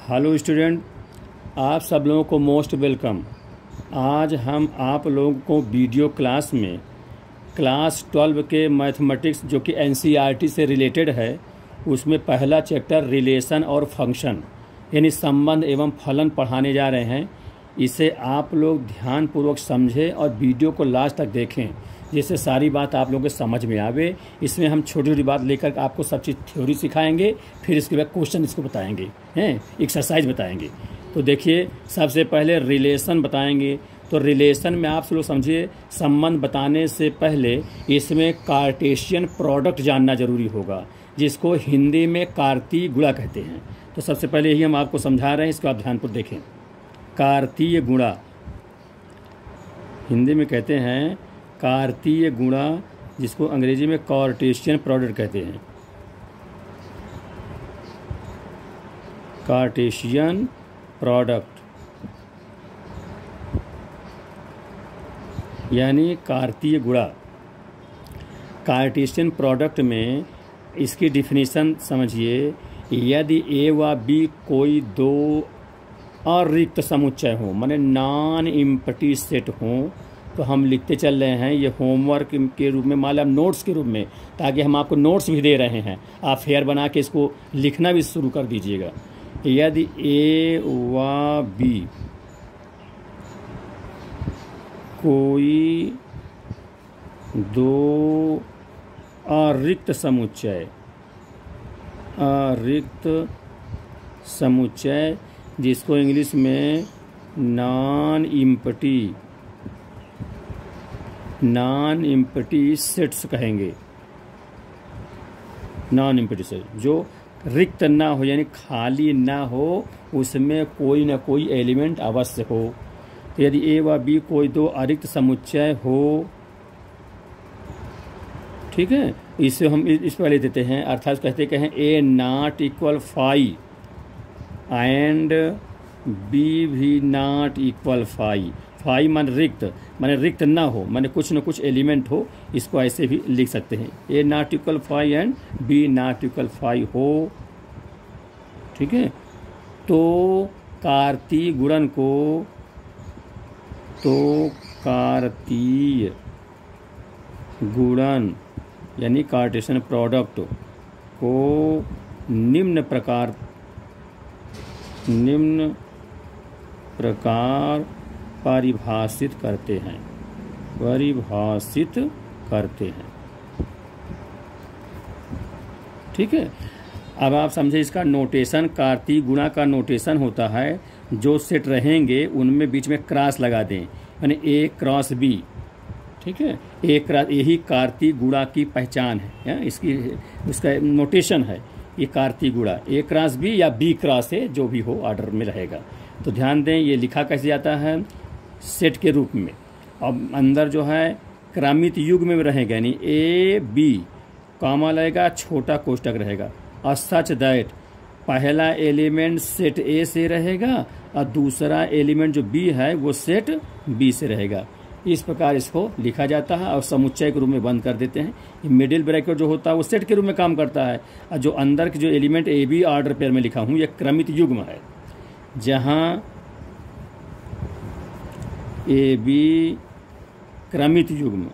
Hello student, आप सब लोगों को मोस्ट वेलकम। आज हम आप लोगों को वीडियो क्लास में क्लास 12 के मैथमेटिक्स जो कि एनसीईआरटी से रिलेटेड है, उसमें पहला चैप्टर रिलेशन और फंक्शन यानी संबंध एवं फलन पढ़ाने जा रहे हैं। इसे आप लोग ध्यानपूर्वक समझें और वीडियो को लास्ट तक देखें, जिससे सारी बात आप लोगों के समझ में आवे। इसमें हम छोटी छोटी बात लेकर आपको सब चीज़ थ्योरी सिखाएंगे, फिर इसके बाद क्वेश्चन इसको बताएंगे, हैं एक्सरसाइज बताएंगे। तो देखिए, सबसे पहले रिलेशन बताएंगे। तो रिलेशन में आप लोग समझिए, संबंध बताने से पहले इसमें कार्टेशियन प्रोडक्ट जानना जरूरी होगा, जिसको हिंदी में कार्तीय गुणा कहते हैं। तो सबसे पहले यही हम आपको समझा रहे हैं, इसको आप ध्यानपूर्वक देखें। कार्तीय गुणा हिंदी में कहते हैं कार्तीय गुणा, जिसको अंग्रेजी में कार्टेशियन प्रोडक्ट कहते हैं। कार्टेशियन प्रोडक्ट यानी कार्तीय गुणा। कार्टेशियन प्रोडक्ट में इसकी डिफिनीशन समझिए। यदि ए व बी कोई दो अरिक्त समुच्चय हो, माने नॉन एम्प्टी सेट हो, तो हम लिखते चल रहे हैं ये होमवर्क के रूप में, मतलब नोट्स के रूप में, ताकि हम आपको नोट्स भी दे रहे हैं। आप फेयर बना के इसको लिखना भी शुरू कर दीजिएगा। यदि ए व बी कोई दो अरिक्त समुच्चय जिसको इंग्लिश में नॉन एम्प्टी सेट्स कहेंगे। नॉन एम्प्टी सेट जो रिक्त ना हो यानी खाली ना हो, उसमें कोई ना कोई एलिमेंट अवश्य हो। तो यदि ए व बी कोई दो अरिक्त समुच्चय हो, ठीक है, इसे हम इस पर ले देते हैं। अर्थात कहते हैं A not equal 5 and B भी नॉट इक्वल 5। 5 मान रिक्त, माने रिक्त ना हो, माने कुछ न कुछ एलिमेंट हो। इसको ऐसे भी लिख सकते हैं, A not equal 5 and B not equal 5 हो। ठीक है, तो कार्तीय गुणन को, तो कार्तीय गुणन यानी कार्टेशियन प्रोडक्ट को निम्न प्रकार परिभाषित करते हैं। ठीक है, अब आप समझे इसका नोटेशन। कार्तीय गुणा का नोटेशन होता है, जो सेट रहेंगे उनमें बीच में क्रॉस लगा दें, यानी ए क्रॉस बी। ठीक है, ए क्रॉस, यही कार्तीय गुणा की पहचान है, इसका नोटेशन है। ये कार्तीय गुणा ए क्रॉस बी या बी क्रॉस ए, जो भी हो ऑर्डर में रहेगा। तो ध्यान दें, ये लिखा कैसे जाता है, सेट के रूप में। अब अंदर जो है क्रमित युग्म में रहेगा, यानी ए बी कॉमा लगेगा, छोटा कोष्टक रहेगा। और सच दैट पहला एलिमेंट सेट ए से रहेगा और दूसरा एलिमेंट जो बी है वो सेट बी से रहेगा। इस प्रकार इसको लिखा जाता है और समुच्चय के रूप में बंद कर देते हैं। ये मिडिल ब्रैकेट जो होता है वो सेट के रूप में काम करता है, और जो अंदर के जो element A B order pair में लिखा हूँ, ये क्रमित युग्म है। जहाँ ए बी क्रमित युग्म है।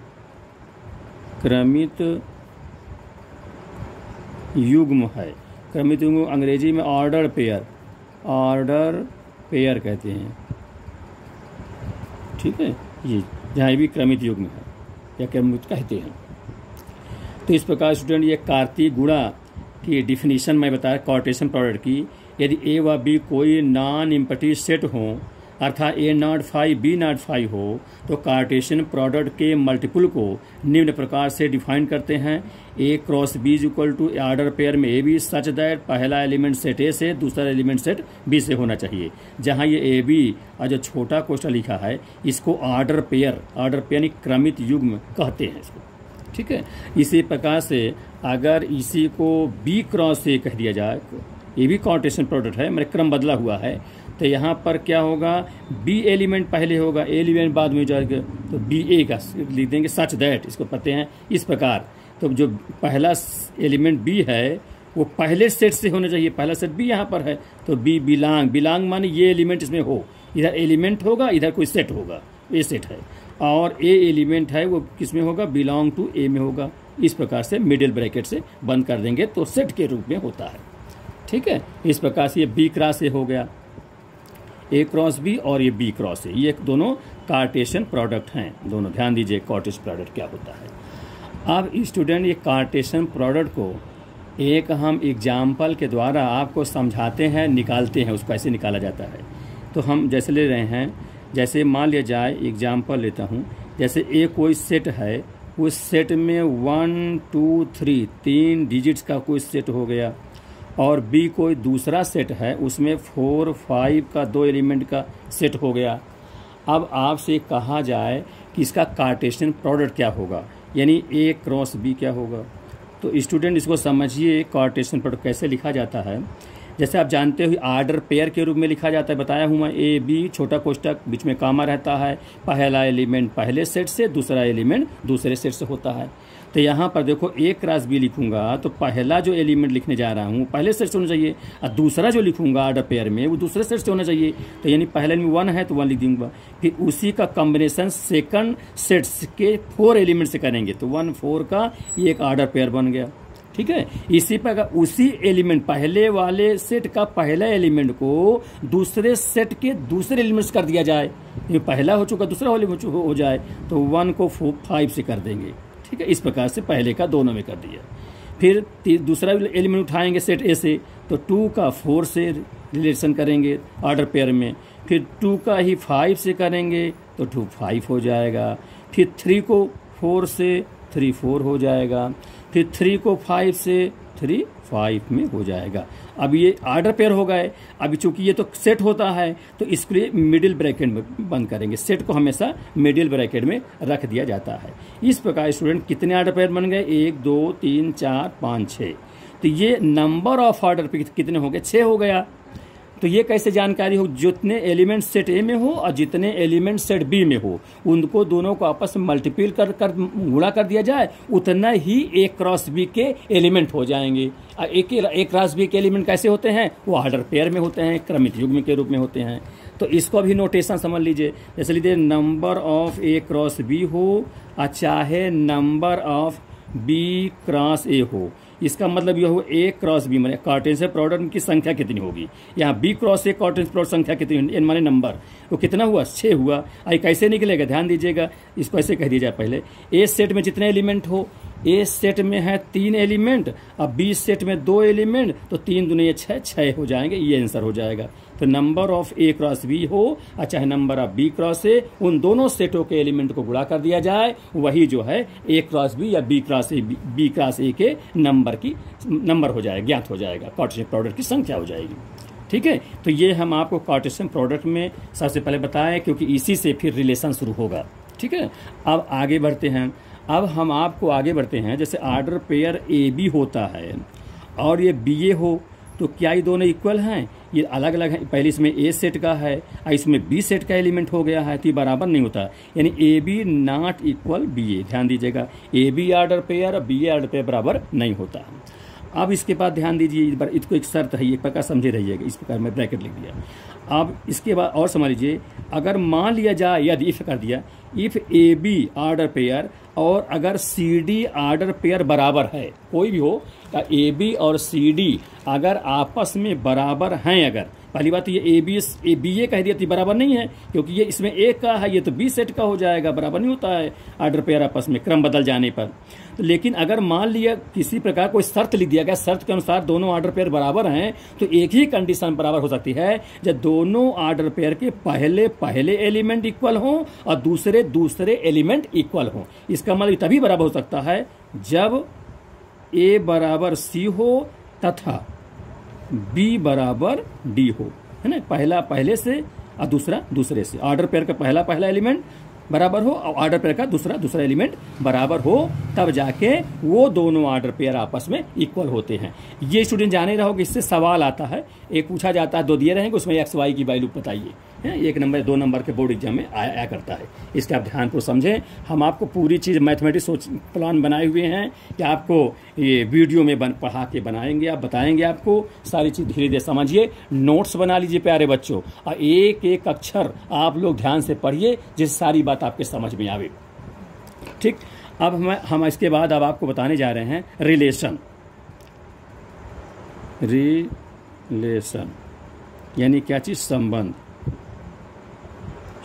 क्रमित युग्म अंग्रेजी में ऑर्डर पेयर कहते हैं। ठीक है, ये जहाँ भी क्रमित युग्म है या क्रमित कहते हैं। तो इस प्रकार स्टूडेंट, ये कार्तीय गुणा की डिफिनीशन मैं बताया कार्टेशियन प्रोडक्ट की। यदि ए व बी कोई नॉन एम्प्टी सेट हो, अर्थात ए नॉट 5 बी नॉट 5 हो, तो कार्टेशियन प्रोडक्ट के मल्टीपल को निम्न प्रकार से डिफाइन करते हैं। A cross B is equal to order pair में ए बी सच दैट पहला एलिमेंट सेट ए से, दूसरा एलिमेंट सेट बी से होना चाहिए। जहां ये ए बी और जो छोटा कोष्ठक लिखा है, इसको ऑर्डर पेयर यानी क्रमित युग्म कहते हैं इसको। ठीक है, इसी प्रकार से अगर इसी को बी क्रॉस ए कह दिया जाए, ये भी कार्टेशियन प्रोडक्ट है, मेरा क्रम बदला हुआ है, तो यहाँ पर क्या होगा, बी एलिमेंट पहले होगा, ए एलिमेंट बाद में जाएगा, तो बी ए का लिख देंगे सच दैट, इसको पढ़ते हैं इस प्रकार। तो जो पहला एलिमेंट बी है वो पहले सेट से होना चाहिए। पहला सेट बी यहाँ पर है तो बी बिलोंग, बिलोंग माने ये एलिमेंट इसमें हो, इधर एलिमेंट होगा इधर कोई सेट होगा, ए सेट है, और ए एलिमेंट है वो किस में होगा, बिलोंग टू ए में होगा। इस प्रकार से मिडिल ब्रैकेट से बंद कर देंगे तो सेट के रूप में होता है। ठीक है, इस प्रकार से ये बी क्रॉस ए हो गया, ए क्रॉस बी और ये बी क्रॉस ए, ये दोनों कार्टेशियन प्रोडक्ट हैं दोनों। ध्यान दीजिए कार्टेशियन प्रोडक्ट क्या होता है। अब स्टूडेंट ये कार्टेशियन प्रोडक्ट को एक हम एग्जाम्पल के द्वारा आपको समझाते हैं, निकालते हैं, उसको कैसे निकाला जाता है। तो हम जैसे ले रहे हैं, जैसे मान लिया जाए एग्जाम्पल लेता हूँ, जैसे ए कोई सेट है, उस सेट में 1 2 3 3 डिजिट्स का कोई सेट हो गया, और बी कोई दूसरा सेट है उसमें 4 5 का 2 एलिमेंट का सेट हो गया। अब आपसे कहा जाए कि इसका कार्टेशियन प्रोडक्ट क्या होगा, यानी ए क्रॉस बी क्या होगा। तो स्टूडेंट इसको समझिए, कार्टेशियन प्रोडक्ट कैसे लिखा जाता है। जैसे आप जानते हो आर्डर पेयर के रूप में लिखा जाता है, बताया हूँ मैं, ए बी छोटा कोष्टक बीच में कामा रहता है, पहला एलिमेंट पहले सेट से, दूसरा एलिमेंट दूसरे सेट से होता है। तो यहाँ पर देखो ए क्रॉस बी लिखूंगा तो पहला जो एलिमेंट लिखने जा रहा हूँ पहले सेट से होना चाहिए, और दूसरा जो लिखूंगा आर्डर पेयर में वो दूसरे सेट से होना चाहिए। तो यानी पहले में 1 है तो 1 लिख दूंगा, फिर उसी का कॉम्बिनेशन सेकंड सेट्स के 4 एलिमेंट से करेंगे तो 1 4 का ये एक आर्डर पेयर बन गया। ठीक है, इसी प्रकार उसी एलिमेंट पहले वाले सेट का पहला एलिमेंट को दूसरे सेट के दूसरे एलिमेंट्स कर दिया जाए, ये पहला हो चुका दूसरा हो जाए तो 1 को 5 से कर देंगे। ठीक है, इस प्रकार से पहले का दोनों में कर दिया। फिर दूसरा एलिमेंट उठाएंगे सेट ए से तो 2 का 4 से रिलेशन करेंगे आर्डर पेयर में, फिर 2 का ही 5 से करेंगे तो 2 5 हो जाएगा, फिर 3 को 4 से 3 4 हो जाएगा, फिर 3 को 5 से 3 5 में हो जाएगा। अब ये आर्डर पेयर हो गए। अभी चूंकि ये तो सेट होता है तो इसके लिए मिडिल ब्रैकेट में बंद करेंगे, सेट को हमेशा मिडिल ब्रैकेट में रख दिया जाता है। इस प्रकार स्टूडेंट कितने आर्डर पेयर बन गए, 1 2 3 4 5 6। तो ये नंबर ऑफ आर्डर पेयर कितने हो गए, 6 हो गया। तो ये कैसे जानकारी हो, जितने एलिमेंट सेट ए में हो और जितने एलिमेंट सेट बी में हो उनको दोनों को आपस में मल्टीपल कर गुणा कर दिया जाए, उतना ही ए क्रॉस बी के एलिमेंट हो जाएंगे। ए क्रॉस बी के एलिमेंट कैसे होते हैं, वो आर्डर पेयर में होते हैं, क्रमित युग्म के रूप में होते हैं। तो इसको भी नोटेशन समझ लीजिए, जैसे लीजिए number of A cross B हो और चाहे number of B cross A हो, इसका मतलब यह हो ए क्रॉस बी माने कार्टेशियन प्रोडक्ट की संख्या कितनी होगी, यहाँ B cross A Cartesian product संख्या कितनी, एन माने नंबर, वो कितना हुआ 6 हुआ। आई कैसे निकलेगा, ध्यान दीजिएगा, इसको ऐसे कह दिया जाए पहले, ए सेट में जितने एलिमेंट हो, ए सेट में है 3 एलिमेंट, अब बी सेट में 2 एलिमेंट, तो 3 दूनी 6 हो जाएंगे, ये आंसर हो जाएगा। तो number of A cross B हो और चाहे number of B cross A, उन दोनों सेटों के एलिमेंट को गुणा कर दिया जाए, वही जो है ए क्रॉस बी या बी क्रॉस ए के नंबर हो जाएगा, ज्ञात हो जाएगा, कार्टेशियन प्रोडक्ट की संख्या हो जाएगी। ठीक है, तो ये हम आपको कार्टेशियन प्रोडक्ट में सबसे पहले बताएं, क्योंकि इसी से फिर रिलेशन शुरू होगा। ठीक है, अब आगे बढ़ते हैं। अब हम आपको आगे बढ़ते हैं, जैसे आर्डर पेयर ए बी होता है और ये बी ए हो, तो क्या ये दोनों इक्वल हैं, ये अलग अलग है। पहले इसमें ए सेट का है और इसमें बी सेट का एलिमेंट हो गया है, तो ये बराबर नहीं होता, यानी A B not equal B A. ध्यान दीजिएगा, ए बी आर्डर पेयर और बी ए आर्डर पेयर बराबर नहीं होता। अब इसके बाद ध्यान दीजिए, इस बार इसको एक शर्त है, एक प्रकार समझे रहिएगा, इस प्रकार मैं ब्रैकेट लिख दिया। अब इसके बाद और समझ लीजिए, अगर मान लिया जाए, यदि इफ कर दिया, if A B order pair और अगर सी डी आर्डर पेयर बराबर है, कोई भी हो, ए बी और सी डी अगर आपस में बराबर हैं, अगर पहली बात तो ये ए बी ए कह दिया तो बराबर नहीं है, क्योंकि ये इसमें ए का है, ये तो बी सेट का हो जाएगा, बराबर नहीं होता है आर्डर पेयर आपस में क्रम बदल जाने पर। तो लेकिन अगर मान लिया किसी प्रकार कोई शर्त लिख दिया गया, शर्त के अनुसार दोनों आर्डर पेयर बराबर हैं, तो एक ही कंडीशन बराबर हो सकती है जब दोनों आर्डर पेयर के पहले एलिमेंट इक्वल हों और दूसरे एलिमेंट इक्वल हों। इसका मतलब तभी बराबर हो सकता है जब ए बराबर सी हो तथा बी बराबर डी हो, है ना, पहला पहले से और दूसरा दूसरे से, आर्डर पेयर का पहला एलिमेंट बराबर हो और आर्डर पेयर का दूसरा एलिमेंट बराबर हो, तब जाके वो दोनों आर्डर पेयर आपस में इक्वल होते हैं। ये स्टूडेंट जाने रहोगे, इससे सवाल आता है, एक पूछा जाता है, 2 दिए रहेंगे, उसमें एक्स वाई की वैल्यू बताइए, है, 1 नंबर 2 नंबर के बोर्ड एग्जाम में आया करता है। इसका आप ध्यानपूर्वक समझें। हम आपको पूरी चीज़ मैथमेटिक्स प्लान बनाए हुए हैं कि आपको ये वीडियो में पढ़ा के बनाएंगे, आप बताएंगे, आपको सारी चीज़ धीरे धीरे समझिए। नोट्स बना लीजिए प्यारे बच्चों, और एक एक अक्षर आप लोग ध्यान से पढ़िए जिससे सारी बात आपके समझ में आवे। ठीक, अब हम इसके बाद अब आपको बताने जा रहे हैं रिलेशन। रिलेशन यानी क्या चीज़? संबंध।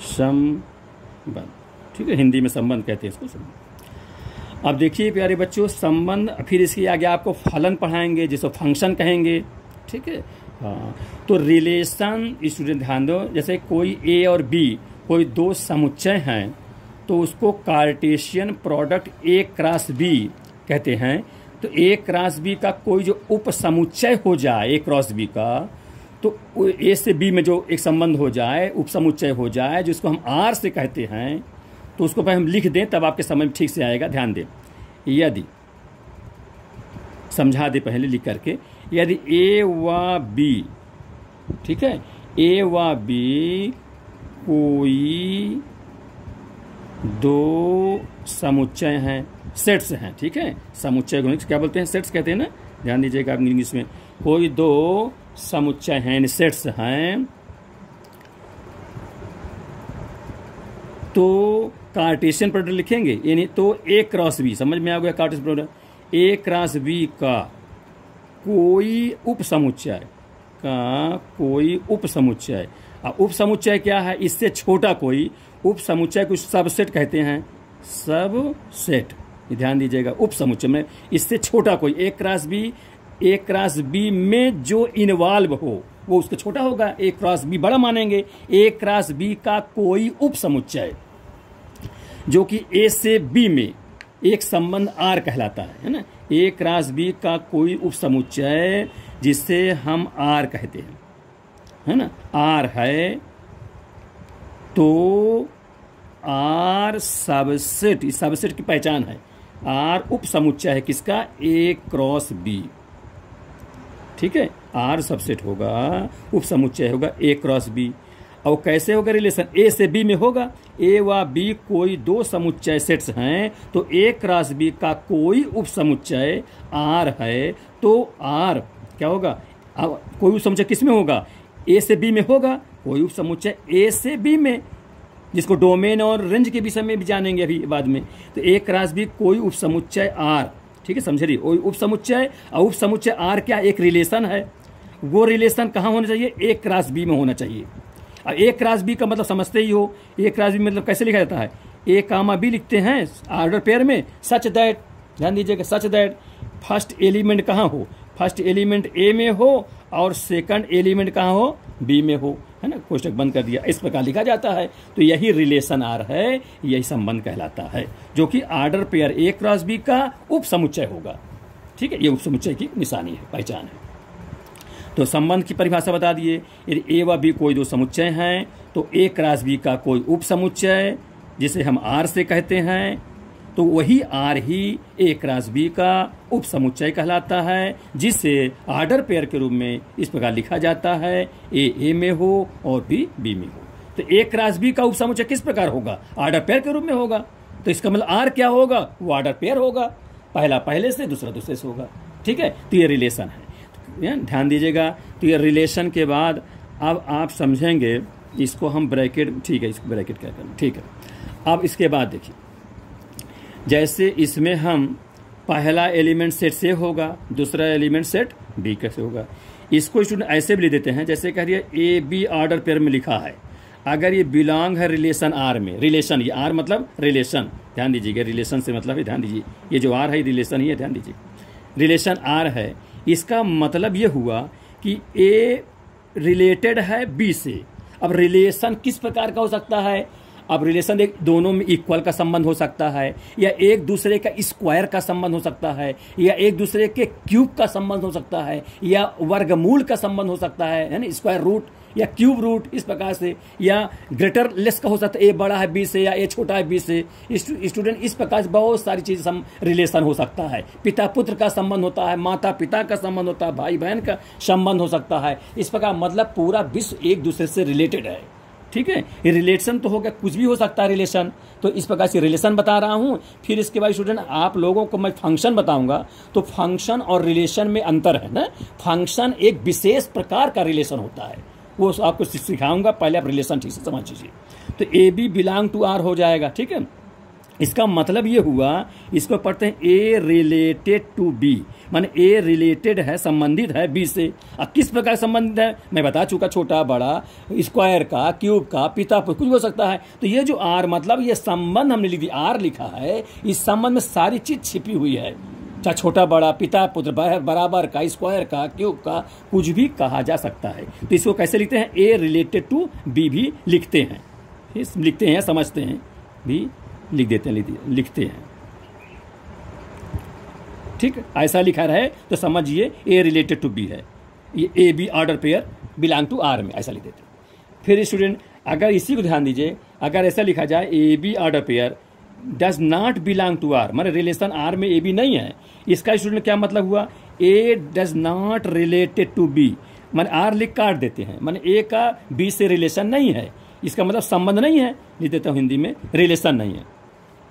संबंध, ठीक है, हिंदी में संबंध कहते हैं इसको। संबंध। अब देखिए प्यारे बच्चों, संबंध, फिर इसके आगे आपको फलन पढ़ाएंगे जिसको फंक्शन कहेंगे। ठीक है, हाँ। तो रिलेशन स्टूडेंट ध्यान दो, जैसे कोई ए और बी कोई 2 समुच्चय हैं तो उसको Cartesian product A cross B कहते हैं। तो ए क्रॉस बी का कोई जो उप समुच्चय हो जाए ए क्रॉस बी का, तो ए से बी में जो एक संबंध हो जाए, उप समुच्चय हो जाए, जिसको हम आर से कहते हैं, तो उसको पहले हम लिख दें तब आपके समझ में ठीक से आएगा। ध्यान दें, यदि समझा दे पहले लिख करके, यदि ए व बी, ठीक है, ए व बी कोई 2 समुच्चय हैं, सेट्स हैं। ठीक है, समुच्चय को क्या बोलते हैं? सेट्स कहते हैं ना, ध्यान दीजिएगा आप इंग्लिश में। कोई 2 समुच्चय हैं, सेट्स हैं, तो कार्टेशियन प्रोडक्ट लिखेंगे, यानी तो ए क्रॉस बी, समझ में आ गया? Cartesian product A cross B का कोई उप समुच्चय उप समुच्चय क्या है? इससे छोटा कोई उप समुच्चय को सबसेट कहते हैं। सबसेट, ध्यान दीजिएगा, उप समुच्चय में इससे छोटा कोई ए क्रॉस बी में जो इन्वॉल्व हो वो उसका छोटा होगा, ए क्रॉस बी बड़ा मानेंगे। ए क्रॉस बी का कोई उप समुच्चय जो कि ए से बी में एक संबंध आर कहलाता है ना। ए क्रॉस बी का कोई उप समुच्चय जिसे हम आर कहते हैं, है ना, आर है, तो आर सबसेट, इस सबसेट की पहचान है। आर उप समुच्चय है किसका? ए क्रॉस बी। ठीक है, आर सबसेट होगा, उप समुच्चय होगा ए क्रॉस बी। और कैसे होगा रिलेशन? ए से बी में होगा। ए व बी कोई 2 समुच्चय सेट्स हैं, तो ए क्रॉस बी का कोई उप समुच्चय आर है, तो आर क्या होगा? अब कोई उप समुच्चय किस में होगा? ए से बी में होगा। कोई उप समुच्चय ए से बी में, जिसको डोमेन और रेंज के विषय में भी जानेंगे अभी बाद में। तो ए क्रॉस बी कोई उप समुच्चय आर, ठीक है, समझ रही? उप समुच्चय और उप समुच्चय आर क्या? एक रिलेशन है। वो रिलेशन कहाँ होना चाहिए? ए क्रॉस बी में होना चाहिए। अब ए क्रॉस बी का मतलब समझते ही हो, ए क्रॉस बी मतलब कैसे लिखा जाता है? ए कामा बी लिखते हैं ऑर्डर पेयर में, सच दैट, ध्यान दीजिएगा, सच दैट फर्स्ट एलिमेंट कहाँ हो? फर्स्ट एलिमेंट ए में हो और सेकंड एलिमेंट कहाँ हो? बी में हो, है ना। कोष्टक बंद कर दिया, इस प्रकार लिखा जाता है। तो यही रिलेशन आर है, यही संबंध कहलाता है, जो कि order pair A cross B का उप समुच्चय होगा। ठीक है, ये उप समुच्चय की निशानी है, पहचान है। तो संबंध की परिभाषा बता दिए। यदि ए व बी कोई 2 समुच्चय हैं, तो ए क्रॉस बी का कोई उप समुच्चय जिसे हम आर से कहते हैं, तो वही आर ही ए क्रॉस बी का उप समुच्चय कहलाता है, जिसे ऑर्डर पेयर के रूप में इस प्रकार लिखा जाता है, ए में हो और बी बी में हो। तो ए क्रॉस बी का उप समुच्चय किस प्रकार होगा? ऑर्डर पेयर के रूप में होगा। तो इसका मतलब आर क्या होगा? वो ऑर्डर पेयर होगा, पहला पहले से, दूसरा दूसरे से होगा। ठीक है, तो ये रिलेशन है, ध्यान दीजिएगा। तो ये रिलेशन के बाद अब आप समझेंगे, इसको हम ब्रैकेट, ठीक है, इसको ब्रैकेट क्या करना, ठीक है। अब इसके बाद देखिए, जैसे इसमें हम पहला एलिमेंट सेट से होगा, दूसरा एलिमेंट सेट बी कैसे होगा, इसको स्टूडेंट ऐसे भी लिख देते हैं। जैसे कह रही है ए बी ऑर्डर पेयर में लिखा है, अगर ये बिलोंग है रिलेशन आर में, रिलेशन, ये आर मतलब रिलेशन, ध्यान दीजिएगा, रिलेशन से मतलब है, ध्यान दीजिए, ये जो आर है रिलेशन ही है, ध्यान दीजिए, रिलेशन आर है। इसका मतलब ये हुआ कि ए रिलेटेड है बी से। अब रिलेशन किस प्रकार का हो सकता है? अब रिलेशन एक दोनों में इक्वल का संबंध हो सकता है, या एक दूसरे का स्क्वायर का संबंध हो सकता है, या एक दूसरे के क्यूब का संबंध हो सकता है, या वर्गमूल का संबंध हो सकता है ना, स्क्वायर रूट या क्यूब रूट, इस प्रकार से, या ग्रेटर लेस का हो सकता है, ए बड़ा है बी से या ए छोटा है बी से। स्टूडेंट इस प्रकार से बहुत सारी चीज रिलेशन हो सकता है। पिता पुत्र का संबंध होता है, माता पिता का संबंध होता है, भाई बहन का संबंध हो सकता है। इस प्रकार मतलब पूरा विश्व एक दूसरे से रिलेटेड है। ठीक है। ये रिलेशन तो हो गया, कुछ भी हो सकता है रिलेशन, तो इस प्रकार से रिलेशन बता रहा हूं। फिर इसके बाद स्टूडेंट आप लोगों को मैं फंक्शन बताऊंगा, तो फंक्शन और रिलेशन में अंतर है ना। फंक्शन एक विशेष प्रकार का रिलेशन होता है, वो आपको सिखाऊंगा, पहले आप रिलेशन ठीक से समझ लीजिए। तो A B belong to R हो जाएगा, ठीक है। इसका मतलब ये हुआ, इसको पढ़ते हैं ए रिलेटेड टू बी, माने ए रिलेटेड है, संबंधित है बी से। अब किस प्रकार संबंधित है मैं बता चुका, छोटा बड़ा, स्क्वायर का, क्यूब का, पिता पुत्र, कुछ हो सकता है। तो ये जो आर मतलब ये संबंध हमने लिख दिया, आर लिखा है, इस संबंध में सारी चीज छिपी हुई है, चाहे छोटा बड़ा, पिता पुत्र, बराबर का, स्क्वायर का, क्यूब का, कुछ भी कहा जा सकता है। तो इसको कैसे लिखते हैं, ए रिलेटेड टू बी भी लिखते हैं, लिखते हैं, समझते हैं भी लिख देते हैं, लिखते हैं, ठीक। ऐसा लिखा रहे तो समझिए ए रिलेटेड टू बी है, ये A B order pair belong to R में, ऐसा लिख देते हैं। फिर स्टूडेंट अगर इसी को ध्यान दीजिए, अगर ऐसा लिखा जाए A B order pair does not belong to R, माने रिलेशन आर में ए बी नहीं है, इसका स्टूडेंट क्या मतलब हुआ, A does not related to B, माने आर लिख काट देते हैं, माने ए का बी से रिलेशन नहीं है, इसका मतलब संबंध नहीं है, लिख देता हूं हिंदी में, रिलेशन नहीं है,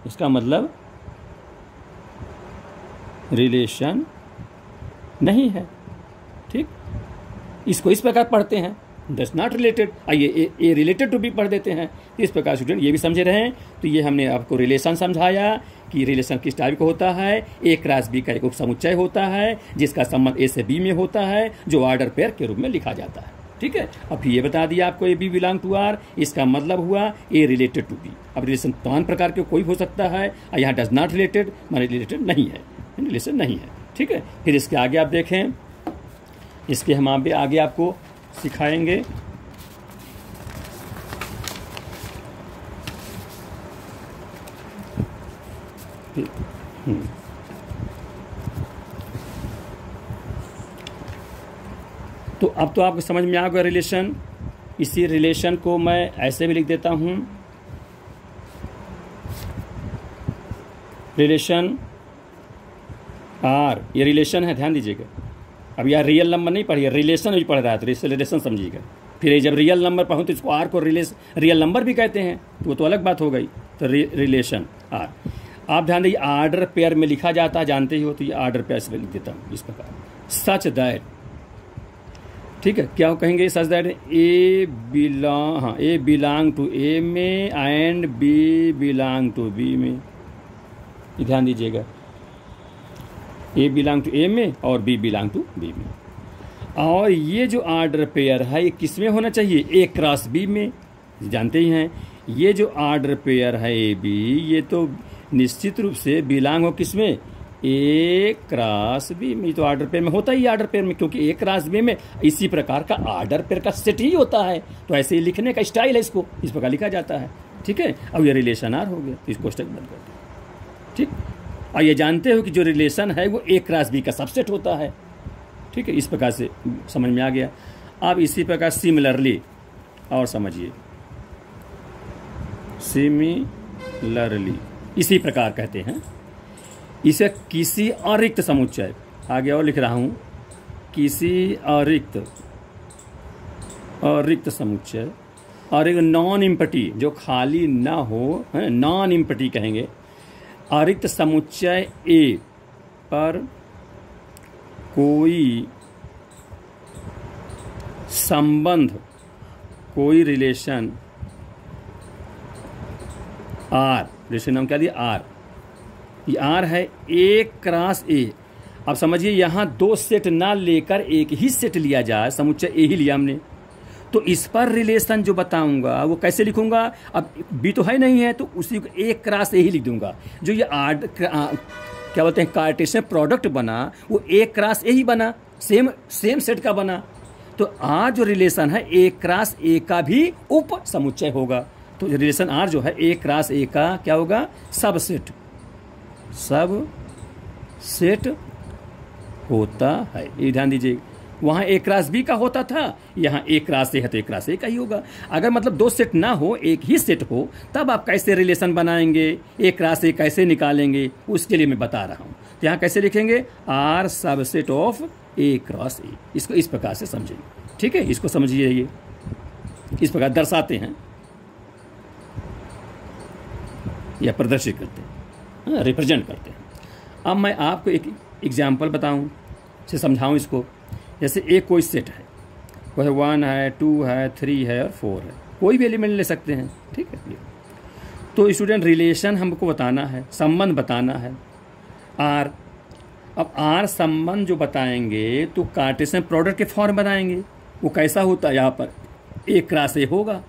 इसका मतलब रिलेशन नहीं है, ठीक। इसको इस प्रकार पढ़ते हैं, डज नॉट रिलेटेड, आइए ए रिलेटेड टू बी पढ़ देते हैं। इस प्रकार स्टूडेंट ये भी समझे रहे हैं। तो ये हमने आपको रिलेशन समझाया कि रिलेशन किस टाइप का होता है। ए क्रॉस बी का एक उपसमुच्चय होता है जिसका संबंध ए से बी में होता है, जो ऑर्डर पेयर के रूप में लिखा जाता है, ठीक है। अब ये बता दिया आपको A B belong to R, इसका मतलब हुआ ए रिलेटेड टू बी। अब रिलेशन तमाम प्रकार के कोई हो सकता है, यहाँ डज नॉट रिलेटेड माने रिलेटेड नहीं है, रिलेशन नहीं है, ठीक है। फिर इसके आगे आप देखें, इसके हम आगे आपको सिखाएंगे। तो अब तो आपको समझ में आ गया रिलेशन। इसी रिलेशन को मैं ऐसे भी लिख देता हूं, रिलेशन आर, ये रिलेशन है, ध्यान दीजिएगा। अब यार रियल नंबर नहीं पढ़िए, रिलेशन भी पढ़ रहा है, तो रिलेशन समझिएगा। फिर जब रियल नंबर पढ़ूँ तो इसको आर को रियल नंबर भी कहते हैं, तो वो तो अलग बात हो गई। तो रिलेशन आर, आप ध्यान दीजिए, आर्डर पेयर में लिखा जाता है, जानते ही हो, तो ये आर्डर पेयर से लिख देता हूँ इस प्रकार, सच दैट, ठीक है। क्या कहेंगे, such that A belong to A में and B belong to B में, ध्यान दीजिएगा, ए बिलोंग टू ए में और बी बिलोंग टू बी में। और ये जो ऑर्डर पेयर है ये किस में होना चाहिए, ए क्रॉस बी में, जानते ही हैं। ये जो ऑर्डर पेयर है ए बी, ये तो निश्चित रूप से बिलोंग हो किस में, ए क्रॉस बी में। तो ऑर्डर पेयर में होता ही ऑर्डर पेयर में, क्योंकि ए क्रॉस बी में इसी प्रकार का ऑर्डर पेयर का सेट ही होता है। तो ऐसे ही लिखने का स्टाइल है, इसको इस प्रकार लिखा जाता है, ठीक है। अब ये रिलेशन आर हो गया, तो इसको स्टेप बंद कर दिया, ठीक। और ये जानते हो कि जो रिलेशन है वो ए क्रॉस बी का सबसेट होता है, ठीक है। इस प्रकार से समझ में आ गया। अब इसी प्रकार सिमिलरली और समझिए, सिमिलरली इसी प्रकार कहते हैं इसे, किसी अरिक्त समुच्चय, आगे और लिख रहा हूं, किसी अरिक्त समुच्चय, और एक नॉन इम्पटी जो खाली ना हो, नॉन इम्पटी कहेंगे, अरिक्त समुच्चय ए पर कोई संबंध, कोई रिलेशन आर, रिलेशन नाम क्या दिया, आर, ये आर है ए क्रॉस ए। अब समझिए यहाँ दो सेट ना लेकर एक ही सेट लिया जाए, समुच्चय ए ही लिया हमने, तो इस पर रिलेशन जो बताऊंगा वो कैसे लिखूंगा। अब बी तो है नहीं है, तो उसी को ए क्रॉस ए ही लिख दूंगा। जो ये क्या बोलते हैं, कार्टेशियन प्रोडक्ट बना, वो ए क्रॉस ए ही बना, सेम सेट का बना। तो आर जो रिलेशन है ए क्रॉस ए का भी उप समुच्चय होगा। तो रिलेशन आर जो है ए क्रॉस ए का क्या होगा, सब सेट होता है। ये ध्यान दीजिए, वहाँ ए क्रॉस बी का होता था, यहाँ ए क्रॉस ए है तो ए क्रॉस ए का ही होगा। अगर मतलब दो सेट ना हो, एक ही सेट हो, तब आप कैसे रिलेशन बनाएंगे, ए क्रॉस ए कैसे निकालेंगे, उसके लिए मैं बता रहा हूँ। तो यहाँ कैसे लिखेंगे, R subset of A cross A, इसको इस प्रकार से समझेंगे, ठीक है। इसको समझिए, ये इस प्रकार दर्शाते हैं। या प्रदर्शित करते हैं, रिप्रेजेंट करते हैं। अब मैं आपको एक एग्जाम्पल बताऊं, से समझाऊं इसको। जैसे एक कोई सेट है, वह 1 है, 2 है, 3 है और 4 है, कोई भी एलिमेंट ले सकते हैं, ठीक है। तो स्टूडेंट रिलेशन हमको बताना है, संबंध बताना है आर। अब आर संबंध जो बताएंगे तो कार्टेशियन प्रोडक्ट के फॉर्म बनाएंगे। वो कैसा होता है, यहाँ पर A क्रॉस A होगा,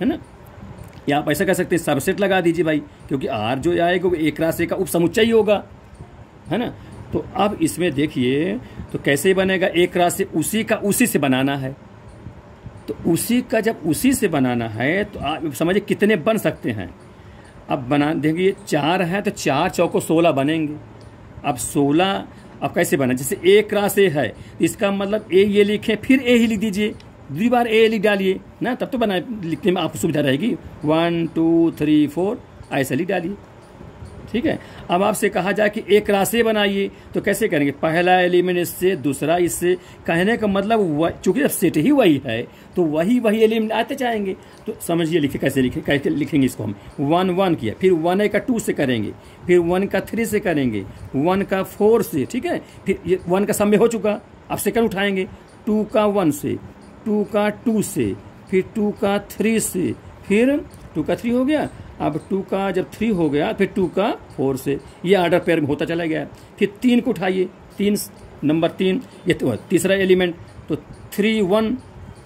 है ना। या आप ऐसा कह सकते हैं सबसेट लगा दीजिए भाई, क्योंकि आर जो आएगा वो A क्रॉस A का उपसमुच्चय ही होगा, है ना। तो अब इसमें देखिए तो कैसे बनेगा, A क्रॉस A उसी का उसी से बनाना है। तो उसी का जब उसी से बनाना है तो आप समझिए कितने बन सकते हैं। अब बना देंगे 4 है तो 4 चौको 16 बनेंगे। अब 16 अब कैसे बना, जैसे A क्रॉस A है, इसका मतलब A ये लिखें फिर A ही लिख दीजिए, 2 बार A लिख डालिए ना, तब तो बना लिखने में आपको सुविधा रहेगी। 1 2 3 4 ऐसा लिख डालिए, ठीक है। अब आपसे कहा जाए कि A क्रॉस A बनाइए, तो कैसे करेंगे, पहला एलिमेंट इससे, दूसरा इससे। कहने का मतलब चूंकि जब सेट ही वही है तो वही एलिमेंट आते जाएंगे। तो समझिए लिखे कैसे लिखेंगे इसको हम। 1 1 किया, फिर 1 का 2 से करेंगे, फिर 1 का 3 से करेंगे, 1 का 4 से, ठीक है। फिर ये 1 का समय हो चुका, अब सेकंड उठाएंगे, 2 का 1 से, 2 का 2 से, फिर 2 का 3 से, फिर 2 का 3 हो गया। अब 2 का जब 3 हो गया फिर 2 का 4 से, ये ऑर्डर पेयर में होता चला गया। फिर 3 को उठाइए, 3 नंबर 3, ये तो तीसरा एलिमेंट, तो 3 1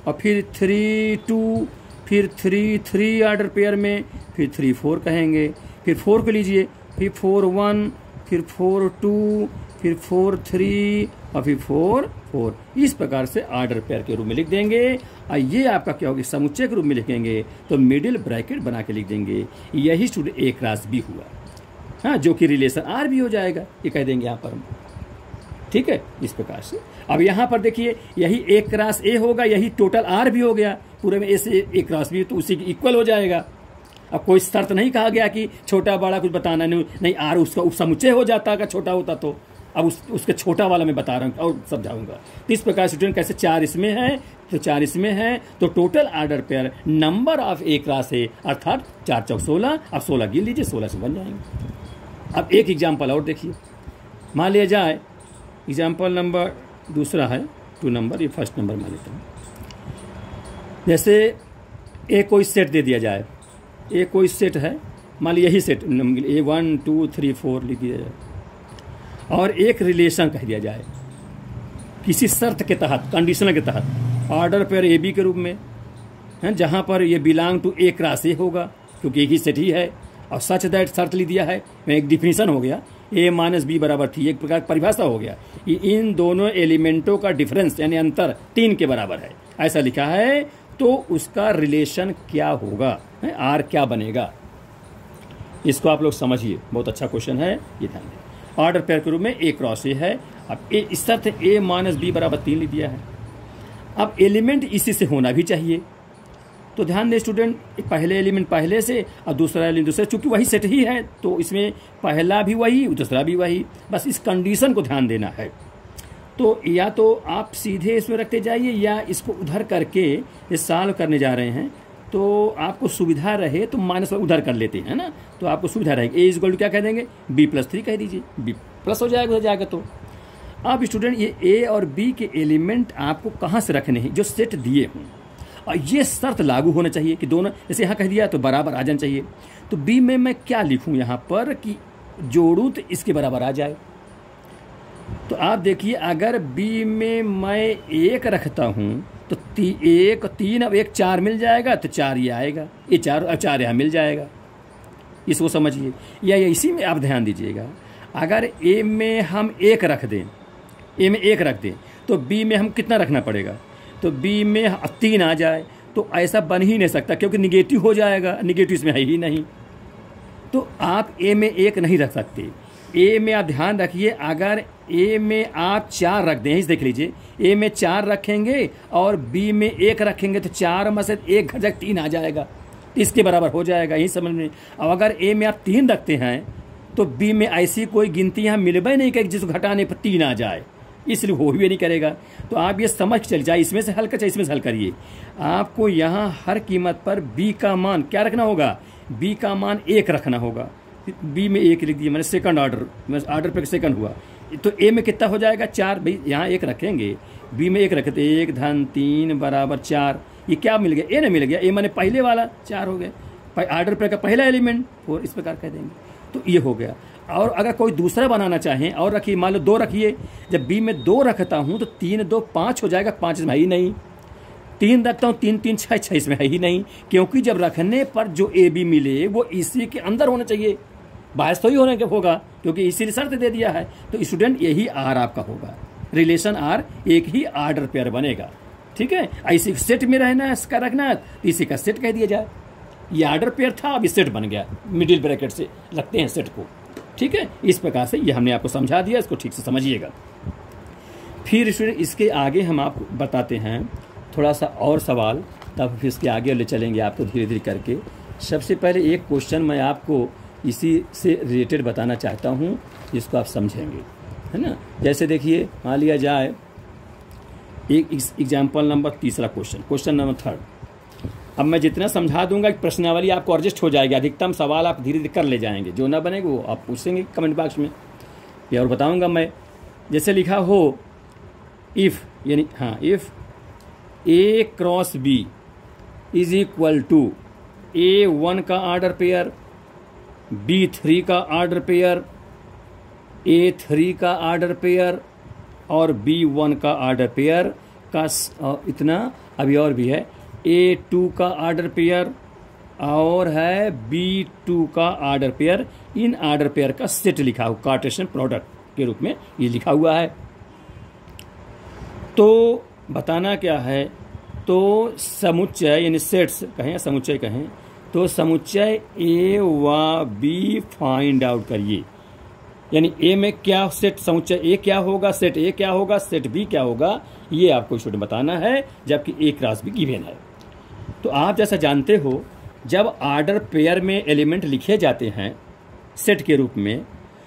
और फिर 3 2, फिर 3 3 ऑर्डर पेयर में, फिर 3 4 कहेंगे, फिर 4 को लीजिए, फिर 4 1, फिर 4 2, फिर 4 3 और फिर 4 4। इस प्रकार से ऑर्डर पेयर के रूप में लिख देंगे। और ये आपका क्या होगा, समुच्चय के रूप में लिखेंगे तो मिडिल ब्रैकेट बना के लिख देंगे। यही स्टूडेंट A क्रॉस B हुआ, हाँ, जो कि रिलेशन आर भी हो जाएगा, ये कह देंगे यहाँ पर हम, ठीक है, इस प्रकार से। अब यहाँ पर देखिए यही A क्रॉस A होगा, यही टोटल आर भी हो गया, पूरे में A से A क्रॉस B, तो उसी की इक्वल हो जाएगा। अब कोई शर्त नहीं कहा गया कि छोटा बड़ा कुछ बताना नहीं, आर उसका उपसमुच्चय हो जाता अगर छोटा होता तो। अब उसके छोटा वाला मैं बता रहा हूँ और समझाऊंगा। तो इस प्रकार स्टूडेंट कैसे 4 इसमें है तो 4 इसमें है, तो total order pair number of A cross A अर्थात 4 चौक 16। अब 16 गिन लीजिए, 16 से बन जाएंगे। अब एक एग्जाम्पल और देखिए, मान लिया जाए एग्जाम्पल नंबर दूसरा है 2 नंबर, ये फर्स्ट नंबर मान लेता हूँ। जैसे A कोई सेट दे दिया जाए, A कोई सेट है, मान लीजिए यही सेट A 1 2 3 4 लिख दिया जाए, और एक रिलेशन कह दिया जाए किसी शर्त के तहत, कंडीशनल के तहत, ऑर्डर पेयर ए बी के रूप में है, जहां पर ये belong to A cross A होगा क्योंकि एक ही सेट ही है। और सच दैट शर्त लिख दिया है, में एक डिफिनीशन हो गया, A माइनस बी बराबर थी, एक प्रकार परिभाषा हो गया, इन दोनों एलिमेंटों का डिफरेंस यानी अंतर 3 के बराबर है, ऐसा लिखा है। तो उसका रिलेशन क्या होगा, आर क्या बनेगा, इसको आप लोग समझिए, बहुत अच्छा क्वेश्चन है, ये ध्यान दें। ऑर्डर पेयर के रूप में A क्रॉस A है। अब इस शर्त A माइनस बी बराबर 3 लिख दिया है। अब एलिमेंट इसी से होना भी चाहिए, तो ध्यान दें स्टूडेंट, पहले एलिमेंट पहले से और दूसरा एलिमेंट दूसरे, चूंकि वही सेट ही है तो इसमें पहला भी वही दूसरा भी वही, बस इस कंडीशन को ध्यान देना है। तो या तो आप सीधे इसमें रखते जाइए या इसको उधर करके ये सॉल्व करने जा रहे हैं, तो आपको सुविधा रहे तो माइनस उधर कर लेते हैं ना, तो आपको सुविधा रहेगी। A इक्वल टू क्या कह देंगे, B प्लस 3 कह दीजिए, B प्लस हो जाएगा, तो अब स्टूडेंट ये A और B के एलिमेंट आपको कहाँ से रखने हैं, जो सेट दिए हों, और ये शर्त लागू होना चाहिए कि दोनों, जैसे यहाँ कह दिया तो बराबर आ जाना चाहिए। तो B में मैं क्या लिखूँ यहाँ पर कि जोड़ूँ तो इसके बराबर आ जाए। तो आप देखिए अगर B में मैं 1 रखता हूँ तो 1 3 अब 1 4 मिल जाएगा, तो 4 ये आएगा, ये 4 यहाँ मिल जाएगा, इसको समझिए। या इसी में आप ध्यान दीजिएगा, अगर A में हम 1 रख दें, A में 1 रख दें तो B में हम कितना रखना पड़ेगा, तो B में 3 आ जाए, तो ऐसा बन ही नहीं सकता क्योंकि निगेटिव हो जाएगा, निगेटिव इसमें है ही नहीं। तो आप A में 1 नहीं रख सकते। A में आप ध्यान रखिए, अगर A में आप 4 रख दें, देख लीजिए, A में 4 रखेंगे और B में 1 रखेंगे तो 4 में से 1 घटक 3 आ जाएगा, इसके बराबर हो जाएगा, यही समझ में। अब अगर A में आप 3 रखते हैं तो B में ऐसी कोई गिनती यहाँ मिलबे नहीं करेगी जिसको घटाने पर 3 आ जाए, इसलिए हो भी नहीं करेगा। तो आप ये समझ चल जाए, इसमें से हल कर, इसमें से हल करिए। आपको यहाँ हर कीमत पर B का मान क्या रखना होगा, बी का मान 1 रखना होगा, बी में 1 लिख दिया, मैंने सेकंड ऑर्डर, ऑर्डर पे सेकंड हुआ, तो ए में कितना हो जाएगा 4, भाई यहाँ 1 रखेंगे, बी में 1 रखते 1 धन 3 बराबर 4, ये क्या मिल गया, ए ने मिल गया, ए माने पहले वाला 4 हो गया, ऑर्डर पे का पहला एलिमेंट 4, इस प्रकार कह देंगे, तो ये हो गया। और अगर कोई दूसरा बनाना चाहें और रखिए, मान लो 2 रखिए, जब बी में 2 रखता हूँ तो 3 2 5 हो जाएगा, 5 इसमें है ही नहीं, 3 रखता हूँ 3 3 6 6 इसमें है ही नहीं, क्योंकि जब रखने पर जो ए बी मिले वो इसी के अंदर होना चाहिए, बाहर तो ही होने के होगा, क्योंकि इसीलिए शर्त दे दिया है। तो स्टूडेंट यही आर आपका होगा, रिलेशन आर एक ही ऑर्डर पेयर बनेगा, ठीक है। ऐसे सेट में रहना है, इसका रखना है, इसी का सेट कह दिया जाए, ये ऑर्डर पेयर था, अब सेट बन गया, मिडिल ब्रैकेट से लगते हैं सेट को, ठीक है। इस प्रकार से ये हमने आपको समझा दिया, इसको ठीक से समझिएगा। फिर स्टूडेंट इसके आगे हम आपको बताते हैं थोड़ा सा और सवाल, तब फिर इसके आगे ले चलेंगे आपको धीरे धीरे करके। सबसे पहले एक क्वेश्चन मैं आपको इसी से रिलेटेड बताना चाहता हूँ, जिसको आप समझेंगे, है ना। जैसे देखिए, मान लिया जाए एक एग्जाम्पल नंबर तीसरा क्वेश्चन नंबर 3। अब मैं जितना समझा दूंगा एक प्रश्नावली आपको एडजस्ट हो जाएगी, अधिकतम सवाल आप धीरे धीरे कर ले जाएंगे, जो ना बनेगा वो आप पूछेंगे कमेंट बॉक्स में, या और बताऊंगा मैं। जैसे लिखा हो इफ़, यानी हाँ, if A cross B is equal to A1 का ऑर्डर पेयर, B3 का ऑर्डर पेयर, A3 का ऑर्डर पेयर और B1 का ऑर्डर पेयर का इतना, अभी और भी है, A2 का ऑर्डर पेयर और है B2 का order pair, in order pair का सेट लिखा हुआ कार्टेशियन प्रोडक्ट के रूप में ये लिखा हुआ है। तो बताना क्या है, तो समुच्चय यानी सेट्स कहें, समुच्चय कहें, तो समुच्चय ए व बी फाइंड आउट करिए, यानी ए में क्या सेट, समुच्चय ए क्या होगा, सेट ए क्या होगा, सेट बी क्या होगा, ये आपको स्टूडेंट बताना है, जबकि ए क्रॉस बी गिवन है। तो आप जैसा जानते हो, जब ऑर्डर पेयर में एलिमेंट लिखे जाते हैं सेट के रूप में,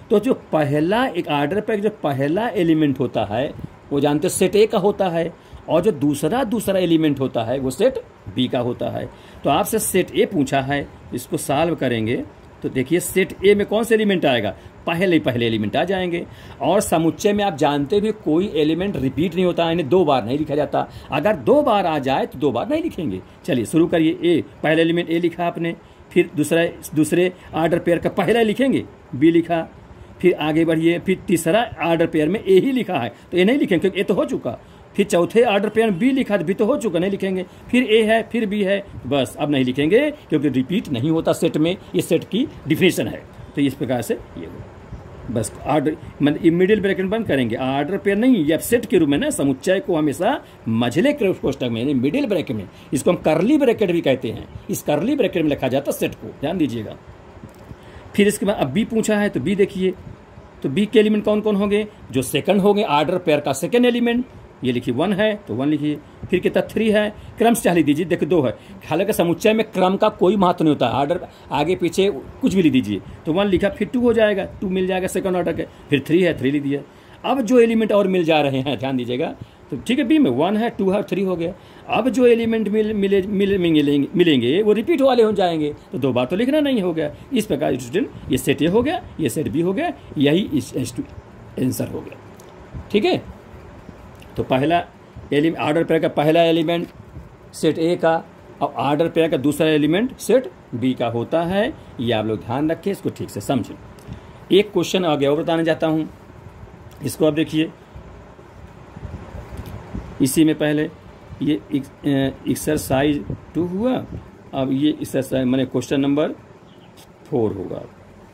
तो जो पहला एक ऑर्डर पेयर जो पहला एलिमेंट होता है वो जानते हो सेट ए का होता है, और जो दूसरा एलिमेंट होता है वो सेट बी का होता है। तो आपसे सेट ए पूछा है, इसको सॉल्व करेंगे तो देखिए सेट ए में कौन से एलिमेंट आएगा, पहले एलिमेंट आ जाएंगे। और समुच्चय में आप जानते भी कोई एलिमेंट रिपीट नहीं होता, यानी 2 बार नहीं लिखा जाता, अगर 2 बार आ जाए तो 2 बार नहीं लिखेंगे। चलिए शुरू करिए, ए पहला एलिमेंट ए लिखा आपने, फिर दूसरे ऑर्डर पेयर का पहला लिखेंगे बी लिखा, फिर आगे बढ़िए, फिर तीसरा ऑर्डर पेयर में ए ही लिखा है तो ए नहीं लिखेंगे क्योंकि ए तो हो चुका, फिर चौथे ऑर्डर पेयर में बी लिखा तो बी तो हो चुका, नहीं लिखेंगे, फिर ए है फिर बी है, बस अब नहीं लिखेंगे क्योंकि रिपीट नहीं होता सेट में, ये सेट की डिफिनेशन है। तो इस प्रकार से ये बस ऑर्डर मतलब मिडिल ब्रैकेट बंद करेंगे, ऑर्डर पेयर नहीं, ये सेट के रूप में ना समुच्चय को हमेशा मझले कोष्ठक में यानी मिडिल ब्रैकेट में, इसको हम करली ब्रैकेट भी कहते हैं, इस करली ब्रैकेट में लिखा जाता सेट को, ध्यान दीजिएगा। फिर इसके बाद अब बी पूछा है तो बी देखिए, तो बी के एलिमेंट कौन कौन होंगे, जो सेकंड होंगे ऑर्डर पेयर का सेकंड एलिमेंट, ये लिखिए 1 है तो 1 लिखिए, फिर कितना 3 है, क्रम से लिख दीजिए, देखिए 2 है, हालांकि समुच्चय में क्रम का कोई महत्व नहीं होता, ऑर्डर आगे पीछे कुछ भी लिख दीजिए, तो 1 लिखा, फिर 2 हो जाएगा, 2 मिल जाएगा सेकंड ऑर्डर के, फिर 3 है 3 लिख दिया। अब जो एलिमेंट और मिल जा रहे हैं ध्यान दीजिएगा, तो ठीक है, बी में 1 है 2 है 3 हो गया, अब जो एलिमेंट मिलेंगे वो रिपीट वाले हो जाएंगे, तो 2 बार तो लिखना नहीं हो गया। इस प्रकार स्टूडेंट ये सेट ए हो गया, ये सेट बी हो गया, यही आंसर हो गया, ठीक है। तो पहला ऑर्डर पेयर का पहला एलिमेंट सेट ए का और ऑर्डर पेयर का दूसरा एलिमेंट सेट बी का होता है, ये आप लोग ध्यान रखें, इसको ठीक से समझें। एक क्वेश्चन आ गया और बताने जाता हूँ, इसको आप देखिए, इसी में पहले ये एक्सरसाइज 2 हुआ, अब ये एक्सरसाइज मैंने क्वेश्चन नंबर 4 होगा,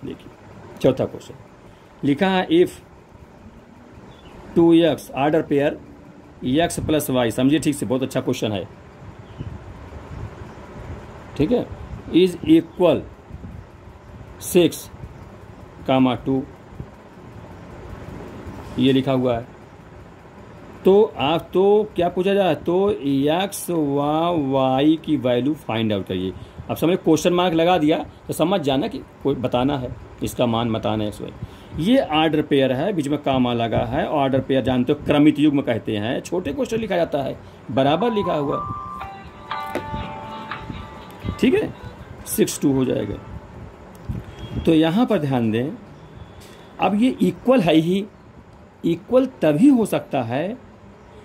देखिए चौथा क्वेश्चन लिखा है, if 2x order pair x plus y, समझिए ठीक से, बहुत अच्छा क्वेश्चन है, ठीक है, इज इक्वल 6, 2 ये लिखा हुआ है। तो आप तो क्या पूछा जाए, तो x व y की वैल्यू फाइंड आउट करिए। अब समझ क्वेश्चन मार्क लगा दिया तो समझ जाना कि कोई बताना है, इसका मान बताना है x y। ये ऑर्डर पेयर है, बीच में कामा लगा है, ऑर्डर पेयर जानते हो क्रमित युग्म कहते हैं, छोटे क्वेश्चन लिखा जाता है, बराबर लिखा हुआ, ठीक है। 6 2 हो जाएगा। तो यहाँ पर ध्यान दें, अब ये इक्वल है ही, इक्वल तभी हो सकता है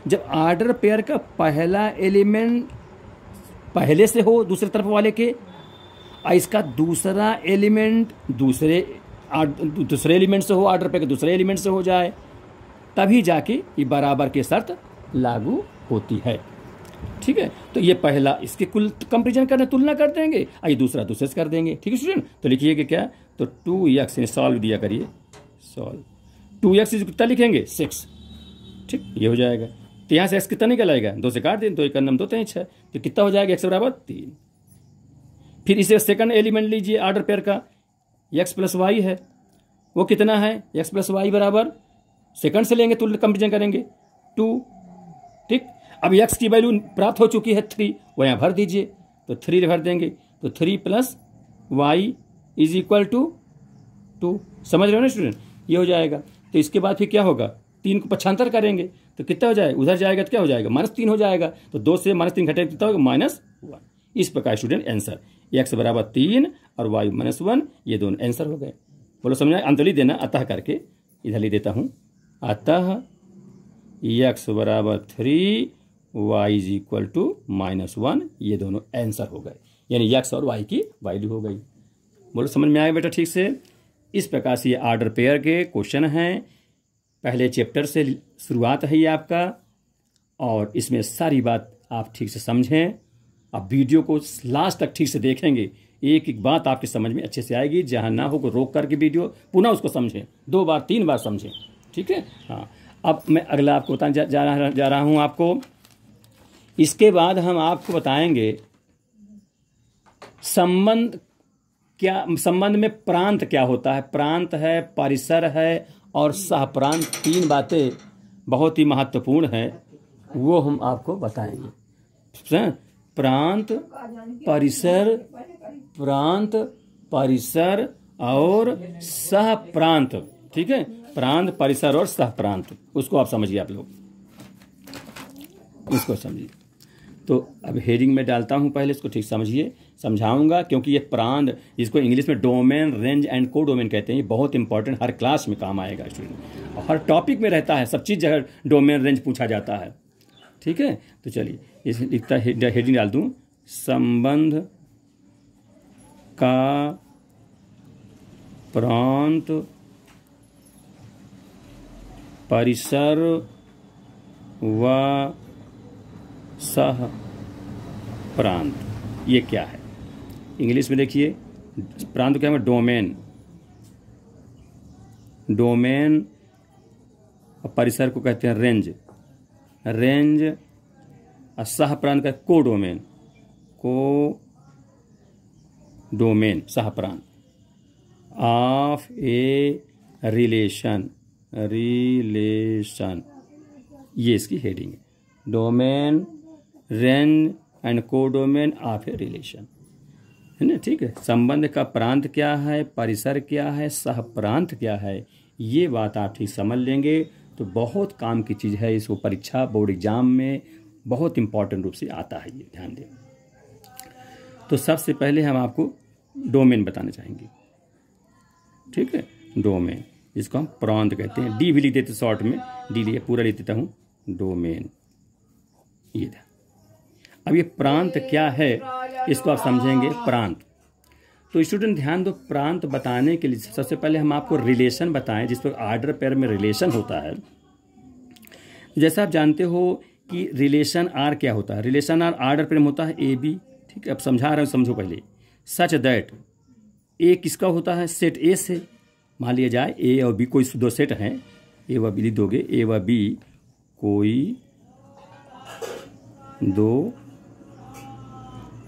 जब ऑर्डर पेयर का पहला एलिमेंट पहले से हो दूसरे तरफ वाले के, और इसका दूसरा एलिमेंट दूसरे एलिमेंट से हो, ऑर्डर पेयर के दूसरे एलिमेंट से हो जाए, तभी जाके ये बराबर की शर्त लागू होती है। ठीक है, तो ये पहला इसके कुल कंपेरिजन करना, तुलना कर देंगे, और ये दूसरा दूसरे से कर देंगे। ठीक है स्टूडेंट, तो लिखिए कि क्या, तो 2x सॉल्व दिया करिए, सॉल्व 2x कितना लिखेंगे 6। ठीक, ये हो जाएगा। तो यहाँ से x कितना निकल आएगा, 2 से काट दें, तो 1 नम 2 3 6, तो कितना हो जाएगा, x बराबर 3। फिर इसे सेकंड एलिमेंट लीजिए ऑर्डर पेयर का, x प्लस वाई है, वो कितना है, x प्लस वाई बराबर, सेकंड से लेंगे तो कंपेरिजन करेंगे 2। ठीक, अब x की वैल्यू प्राप्त हो चुकी है 3, वो यहाँ भर दीजिए, तो 3 भर देंगे, तो 3 plus y is equal to 2। समझ रहे हो ना स्टूडेंट, ये हो जाएगा। तो इसके बाद फिर क्या होगा, 3 को पक्षांतर करेंगे तो कितना हो जाएगा, उधर जाएगा तो क्या हो जाएगा, -3 हो जाएगा, तो 2 से -3 घटेगा कितना होगा, -1। इस प्रकार स्टूडेंट आंसर x बराबर 3 और y -1, ये दोनों आंसर हो गए। बोलो समझ, अंतली देना, अतः करके इधर लिख देता हूँ, अतः x बराबर 3 y इज इक्वल टू -1, ये दोनों आंसर हो गए, यानी x और y की वैल्यू हो गई। बोलो समझ में आया बेटा ठीक से। इस प्रकार से ये ऑर्डर पेयर के क्वेश्चन हैं, पहले चैप्टर से शुरुआत है ये आपका, और इसमें सारी बात आप ठीक से समझें। अब वीडियो को लास्ट तक ठीक से देखेंगे, एक एक बात आपकी समझ में अच्छे से आएगी, जहाँ ना हो को रोक करके वीडियो पुनः उसको समझें, 2 बार 3 बार समझें। ठीक है, हाँ। अब मैं अगला आपको बताने जा रहा हूँ आपको। इसके बाद हम आपको बताएंगे संबंध क्या, संबंध में प्रांत क्या होता है। प्रांत है, परिसर है और सहप्रांत, 3 बातें बहुत ही महत्वपूर्ण हैं, वो हम आपको बताएंगे। प्रांत, परिसर, प्रांत, परिसर और सहप्रांत। ठीक है, प्रांत, परिसर और सहप्रांत, उसको आप समझिए, आप लोग इसको समझिए। तो अब हेडिंग में डालता हूं, पहले इसको ठीक समझिए, समझाऊंगा, क्योंकि ये प्रांत, जिसको इंग्लिश में डोमेन, रेंज एंड को डोमेन कहते हैं, ये बहुत इंपॉर्टेंट, हर क्लास में काम आएगा स्टूडेंट, और हर टॉपिक में रहता है, सब चीज़ जगह डोमेन रेंज पूछा जाता है। ठीक है, तो चलिए इस इतना हेडिंग डाल दूं, संबंध का प्रांत, परिसर व सह प्रांत, ये क्या है। इंग्लिश में देखिए, प्रांत क्या है, डोमेन, डोमेन, और परिसर को कहते हैं रेंज, रेंज, और सह प्रांत का को डोमेन, को डोमेन, सह प्रांत ऑफ ए रिलेशन, रिलेशन, ये इसकी हेडिंग है, डोमेन, रेंज एंड को डोमेन ऑफ ए रिलेशन, है ना। ठीक है, संबंध का प्रांत क्या है, परिसर क्या है, सह प्रांत क्या है, ये बात आप ठीक समझ लेंगे तो बहुत काम की चीज़ है, इसको परीक्षा बोर्ड एग्जाम में बहुत इंपॉर्टेंट रूप से आता है, ये ध्यान दें। तो सबसे पहले हम आपको डोमेन बताना चाहेंगे। ठीक है, डोमेन, जिसको हम प्रांत कहते हैं, डी भी लिख देते शॉर्ट में, डी लिए पूरा लिख देता हूँ, डोमेन। ये था। अब ये प्रांत क्या है, इसको आप समझेंगे। प्रांत, तो स्टूडेंट ध्यान दो, प्रांत बताने के लिए सबसे पहले हम आपको रिलेशन बताएं, जिस पर ऑर्डर पेयर में रिलेशन होता है। जैसा आप जानते हो कि रिलेशन आर क्या होता है, रिलेशन आर ऑर्डर पेयर में होता है ए बी। ठीक है, अब समझा रहा हूँ, समझो पहले। सच दैट ए किसका होता है, सेट ए से, मान लिया जाए ए और बी कोई 2 सेट हैं, ए व बी लिख दोगे, ए व बी कोई 2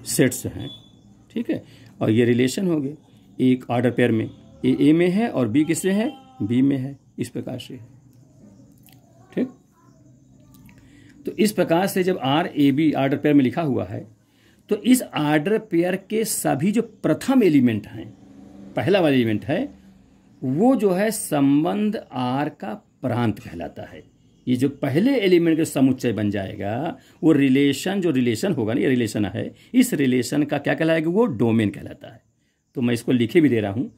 सेट्स हैं। ठीक है, और ये रिलेशन हो गए, एक ऑर्डर पेयर में ए में है और बी किससे है, बी में है, इस प्रकार से। ठीक, तो इस प्रकार से जब R A B order pair में लिखा हुआ है, तो इस ऑर्डर पेयर के सभी जो प्रथम एलिमेंट हैं, पहला वाला एलिमेंट है, वो जो है संबंध आर का प्रांत कहलाता है। ये जो पहले एलिमेंट का समुच्चय बन जाएगा वो रिलेशन, जो रिलेशन होगा ना, ये रिलेशन है, इस रिलेशन का क्या कहलाएगा, वो डोमेन कहलाता है। तो मैं इसको लिखे भी दे रहा हूँ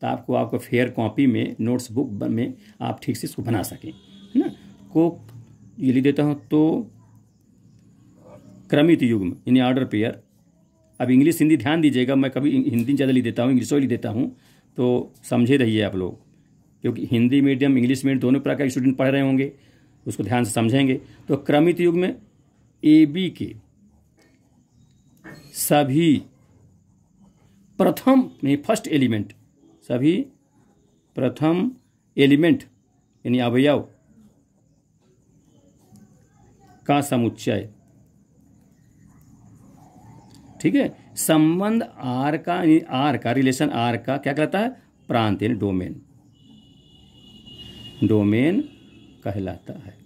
तो आपको फेयर कॉपी में, नोट्स बुक में आप ठीक से इसको बना सकें, है ना। को ये लिख देता हूँ, तो क्रमित युग्म यानी ऑर्डर पेयर। अब इंग्लिश हिंदी ध्यान दीजिएगा, मैं कभी हिंदी ज़्यादा लिख देता हूँ, इंग्लिश लिख देता हूँ, तो समझे रहिए आप लोग, क्योंकि हिंदी मीडियम इंग्लिश मीडियम दोनों प्रकार के स्टूडेंट पढ़ रहे होंगे, उसको ध्यान से समझेंगे। तो क्रमित युग्म में ए बी के सभी प्रथम फर्स्ट एलिमेंट, सभी प्रथम एलिमेंट यानी अवयव का समुच्चय, ठीक है। संबंध आर का रिलेशन आर का क्या कहलाता है, प्रांत यानी डोमेन, डोमेन कहलाता है।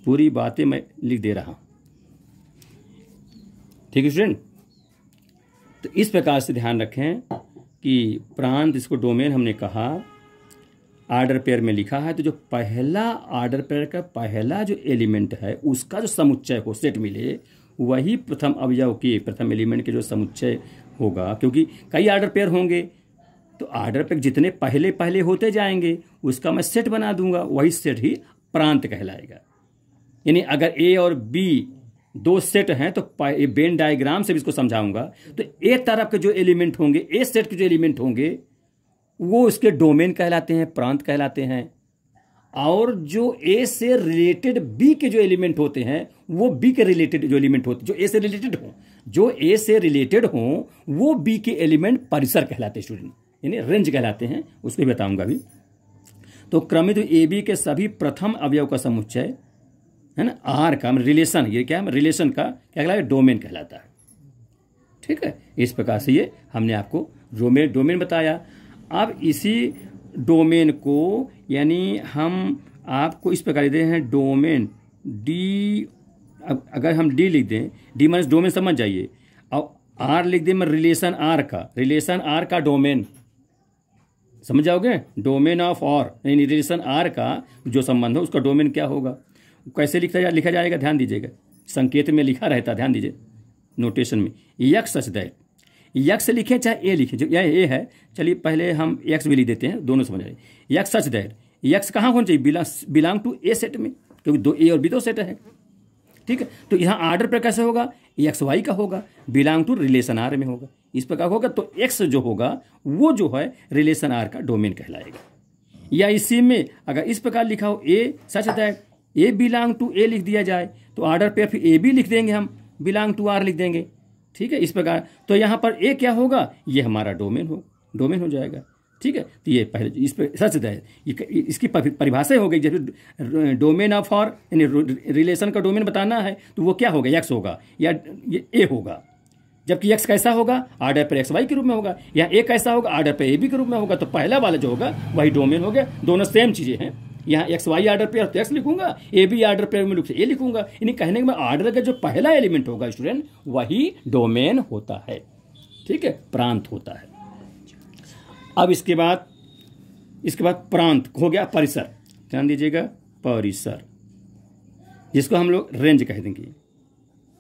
पूरी बातें मैं लिख दे रहा हूं, ठीक है स्टूडेंट। तो इस प्रकार से ध्यान रखें कि प्रांत, इसको डोमेन हमने कहा, ऑर्डर पेयर में लिखा है, तो जो पहला ऑर्डर पेयर का पहला जो एलिमेंट है उसका जो समुच्चय हो, सेट मिले, वही प्रथम अवयव के, प्रथम एलिमेंट के जो समुच्चय होगा। क्योंकि कई ऑर्डर पेयर होंगे तो ऑर्डर पेयर जितने पहले पहले होते जाएंगे उसका मैं सेट बना दूंगा, वही सेट ही प्रांत कहलाएगा। यानी अगर ए और बी दो सेट हैं तो वेन डायग्राम से भी इसको समझाऊंगा, तो एक तरफ के जो एलिमेंट होंगे, ए सेट के जो एलिमेंट होंगे वो उसके डोमेन कहलाते हैं, प्रांत कहलाते हैं। और जो ए से रिलेटेड बी के जो एलिमेंट होते हैं वो बी के रिलेटेड जो एलिमेंट होते हैं, जो ए से रिलेटेड हों, जो ए से रिलेटेड हों वो बी के एलिमेंट परिसर कहलाते हैं स्टूडेंट, यानी रेंज कहलाते हैं, उसको भी बताऊंगा अभी। तो क्रमित ए बी के सभी प्रथम अवयव का समुच्चय है ना, आर का रिलेशन, ये क्या है, रिलेशन का क्या कहलाता है, डोमेन कहलाता है, ठीक है। इस प्रकार से ये हमने आपको डोमेन बताया। अब इसी डोमेन को यानी हम आपको इस प्रकार दे हैं, डोमेन डी, अगर हम डी लिख दें, डी माइनस डोमेन समझ जाइए, और आर लिख दें मैं रिलेशन आर का डोमेन, समझ जाओगे, डोमेन ऑफ आर यानी रिलेशन आर का जो संबंध हो उसका डोमेन क्या होगा, कैसे लिखा जाएगा, ध्यान दीजिएगा, संकेत में लिखा रहता, ध्यान दीजिए नोटेशन में, यक्स सच दैट, यक्स लिखें चाहे ए लिखें, जो यह ए है, चलिए पहले हम यक्स भी लिख देते हैं, दोनों समझ आए। यक्स सच दैट, यक्स कहाँ होना चाहिए, बिलोंग टू ए सेट में, क्योंकि दो ए और बी दो सेट है, ठीक है। तो यहाँ ऑर्डर पर कैसे होगा, एक्स वाई का होगा, बिलोंग टू रिलेशन आर में होगा, इस प्रकार होगा। तो एक्स जो होगा वो जो है रिलेशन आर का डोमेन कहलाएगा। या इसी में अगर इस प्रकार लिखा हो, A such that A belong to A लिख दिया जाए, तो ऑर्डर पे फिर ए बी लिख देंगे, हम बिलोंग टू आर लिख देंगे, ठीक है, इस प्रकार। तो यहाँ पर ए क्या होगा, ये हमारा डोमेन हो जाएगा, ठीक है। तो ये पहले इस पर सच है, इसकी परिभाषा हो गई। जैसे डोमेन ऑफ आर यानी रिलेशन का डोमेन बताना है तो वो क्या होगा, एक्स होगा या ये ए होगा, जबकि एक्स कैसा होगा, ऑर्डर पर एक्स वाई के रूप में होगा, या ए कैसा होगा, ऑर्डर पर ए बी के रूप में होगा। तो पहला वाला जो होगा वही डोमेन हो गया, दोनों सेम चीजें हैं। यहाँ एक्स वाई ऑर्डर पे तो एक्स लिखूंगा, ए बी ऑर्डर पे में ए लिखूंगा, यानी कहने के मैं ऑर्डर का जो पहला एलिमेंट होगा स्टूडेंट वही डोमेन होता है, ठीक है, प्रांत होता है। अब इसके बाद प्रांत हो गया परिसर, ध्यान दीजिएगा, परिसर जिसको हम लोग रेंज कह देंगे,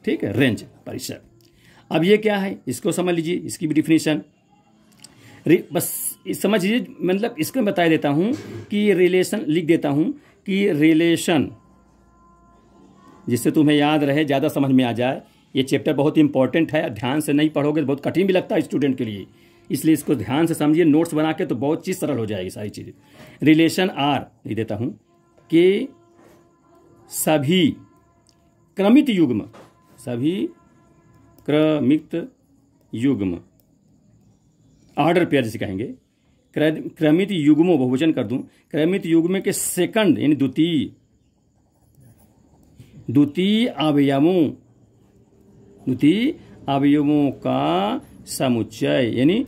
ठीक है, रेंज परिसर। अब ये क्या है, इसको समझ लीजिए, इसकी भी डिफिनेशन बस समझ लीजिए, मतलब इसको बता देता हूं कि रिलेशन लिख देता हूं कि रिलेशन, जिससे तुम्हें याद रहे, ज़्यादा समझ में आ जाए। ये चैप्टर बहुत इंपॉर्टेंट है, ध्यान से नहीं पढ़ोगे तो बहुत कठिन भी लगता है स्टूडेंट के लिए, इसलिए इसको ध्यान से समझिए, नोट्स बना के तो बहुत चीज़ सरल हो जाएगी सारी चीज़ें। रिलेशन आर लिख देता हूं कि सभी क्रमित युग्म ऑर्डर पेयर जिसे कहेंगे, क्रमित युग्मों, बहुवचन कर दूं, क्रमित युग्म के सेकंड यानी द्वितीय अवयवों का समुच्चय, यानी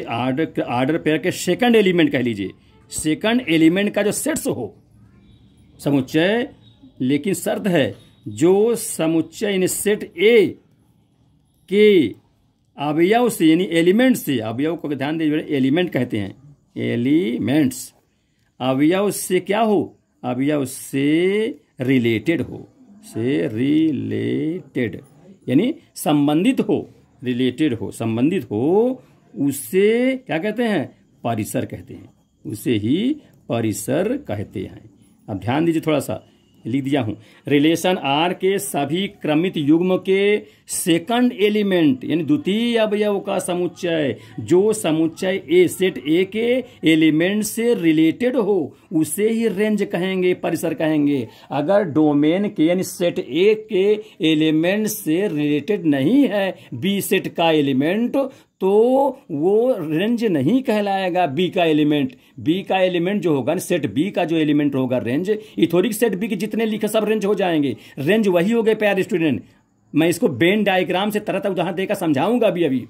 ऑर्डर पेयर के सेकंड एलिमेंट कह लीजिए, सेकंड एलिमेंट का जो सेट्स हो समुच्चय, लेकिन शर्त है जो समुच्चय यानी सेट ए के अवयव से यानी एलिमेंट से, अवयव को ध्यान दीजिए, एलिमेंट कहते हैं, एलिमेंट्स, अवयव से क्या हो, अवयव से रिलेटेड हो, से रिलेटेड यानी संबंधित हो, रिलेटेड हो, संबंधित हो, उसे क्या कहते हैं? परिसर कहते हैं, उसे ही परिसर कहते हैं। अब ध्यान दीजिए, थोड़ा सा लिख दिया हूं, रिलेशन आर के सभी क्रमित युग्म के सेकंड एलिमेंट यानी द्वितीय अवयव का समुच्चय जो समुच्चय ए सेट ए के एलिमेंट से रिलेटेड हो उसे ही रेंज कहेंगे, परिसर कहेंगे। अगर डोमेन के यानी सेट ए के एलिमेंट से रिलेटेड नहीं है बी सेट का एलिमेंट, तो वो रेंज नहीं कहलाएगा। बी का एलिमेंट जो होगा, सेट बी का जो एलिमेंट होगा रेंज, ये थोड़ी सेट बी के जितने लिखे सब रेंज हो जाएंगे। रेंज वही हो गए प्यारे स्टूडेंट। मैं इसको वेन डायग्राम से तरह तरह उदाहरण देकर समझाऊंगा अभी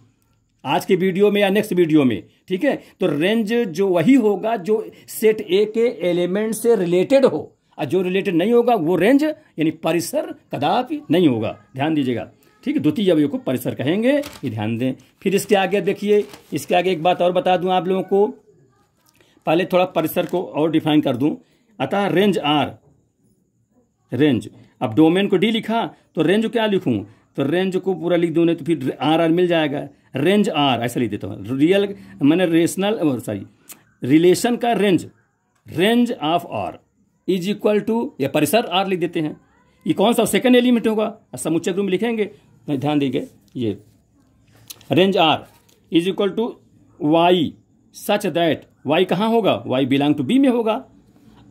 आज के वीडियो में या नेक्स्ट वीडियो में, ठीक है। तो रेंज जो वही होगा जो सेट ए के एलिमेंट से रिलेटेड हो, और जो रिलेटेड नहीं होगा वो रेंज यानी परिसर कदापि नहीं होगा। ध्यान दीजिएगा, ठीक है। द्वितीय अवयव को परिसर कहेंगे, ये ध्यान दें। फिर इसके आगे देखिए, इसके आगे एक बात और बता दूं आप लोगों को, पहले थोड़ा परिसर को और डिफाइन कर दूं। अतः रेंज आर, रेंज, अब डोमेन को डी लिखा तो रेंज क्या लिखूं? तो रेंज को पूरा लिख दूं, नहीं तो फिर आर मिल जाएगा। रेंज आर ऐसा लिख देता हूं, रियल मैंने रिलेशन का range of R is equal to, या परिसर आर लिख देते हैं। ये कौन सा सेकंड एलिमेंट होगा, समुच्चय रूप में लिखेंगे, ध्यान देंगे। ये range R is equal to y such that, y कहाँ होगा? वाई बिलोंग टू बी में होगा।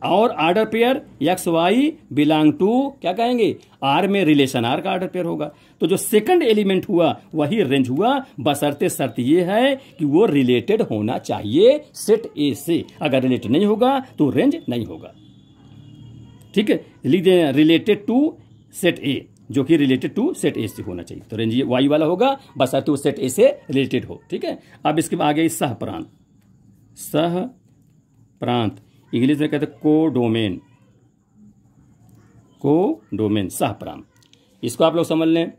और order pair x y belong to क्या कहेंगे? आर में रिलेशन आर का ऑर्डर पेयर होगा। तो जो सेकंड एलिमेंट हुआ वही रेंज हुआ, बशर्ते शर्त ये है कि वो रिलेटेड होना चाहिए सेट ए से। अगर रिलेटेड नहीं होगा तो रेंज नहीं होगा, ठीक है। लिख दें रिलेटेड टू सेट ए, जो कि रिलेटेड टू सेट ए से होना चाहिए। तो रेंज ये वाई वाला होगा, बशर्ते वो सेट ए से रिलेटेड हो, ठीक है। अब इसके आगे सह प्रांत, सह प्रांत इंग्लिश में कहते हैं कोडोमेन, कोडोमेन, सह प्रांत। इसको आप लोग समझ लें।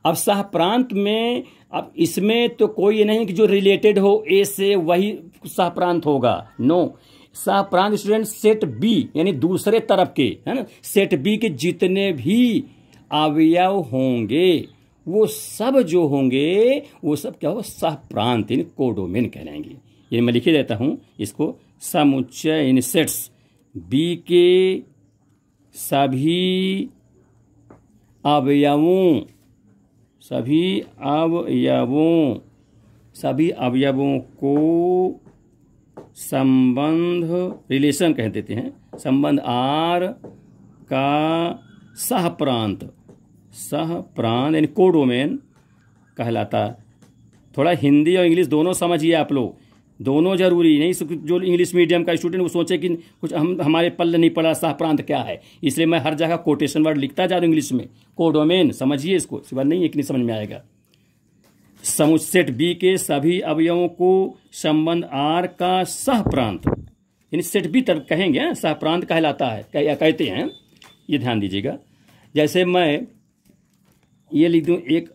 अब सह प्रांत में, अब इसमें तो कोई नहीं कि जो रिलेटेड हो ए से वही सह प्रांत होगा, नो। सह प्रांत स्टूडेंट सेट बी यानी दूसरे तरफ के, है ना, सेट बी के जितने भी अवयव होंगे वो सब जो होंगे वो सब क्या हो? सह प्रांत यानी कोडोमेन कहलाएंगे। ये मैं लिखे देता हूं इसको, समुच्चय यानी सेट्स बी के सभी अवयवों, सभी अवयवों को संबंध रिलेशन कह देते हैं, संबंध आर का सह प्रांत यानी कोडोमेन कहलाता। थोड़ा हिंदी और इंग्लिश दोनों समझिए आप लोग, दोनों जरूरी नहीं। जो इंग्लिश मीडियम का स्टूडेंट वो सोचे कि कुछ हमारे पल्ले नहीं पड़ा सह प्रांत क्या है, इसलिए मैं हर जगह कोटेशन वर्ड लिखता जा रहा हूं इंग्लिश में। कोडोमेन समझिए इसको, इस बार नहीं है कि नहीं समझ में आएगा। सेट बी के सभी अवयवों को संबंध आर का सह प्रांत यानी सेट बी तक कहेंगे, सह प्रांत कहलाता है, कहते हैं। ये ध्यान दीजिएगा। जैसे मैं ये लिख दूं, एक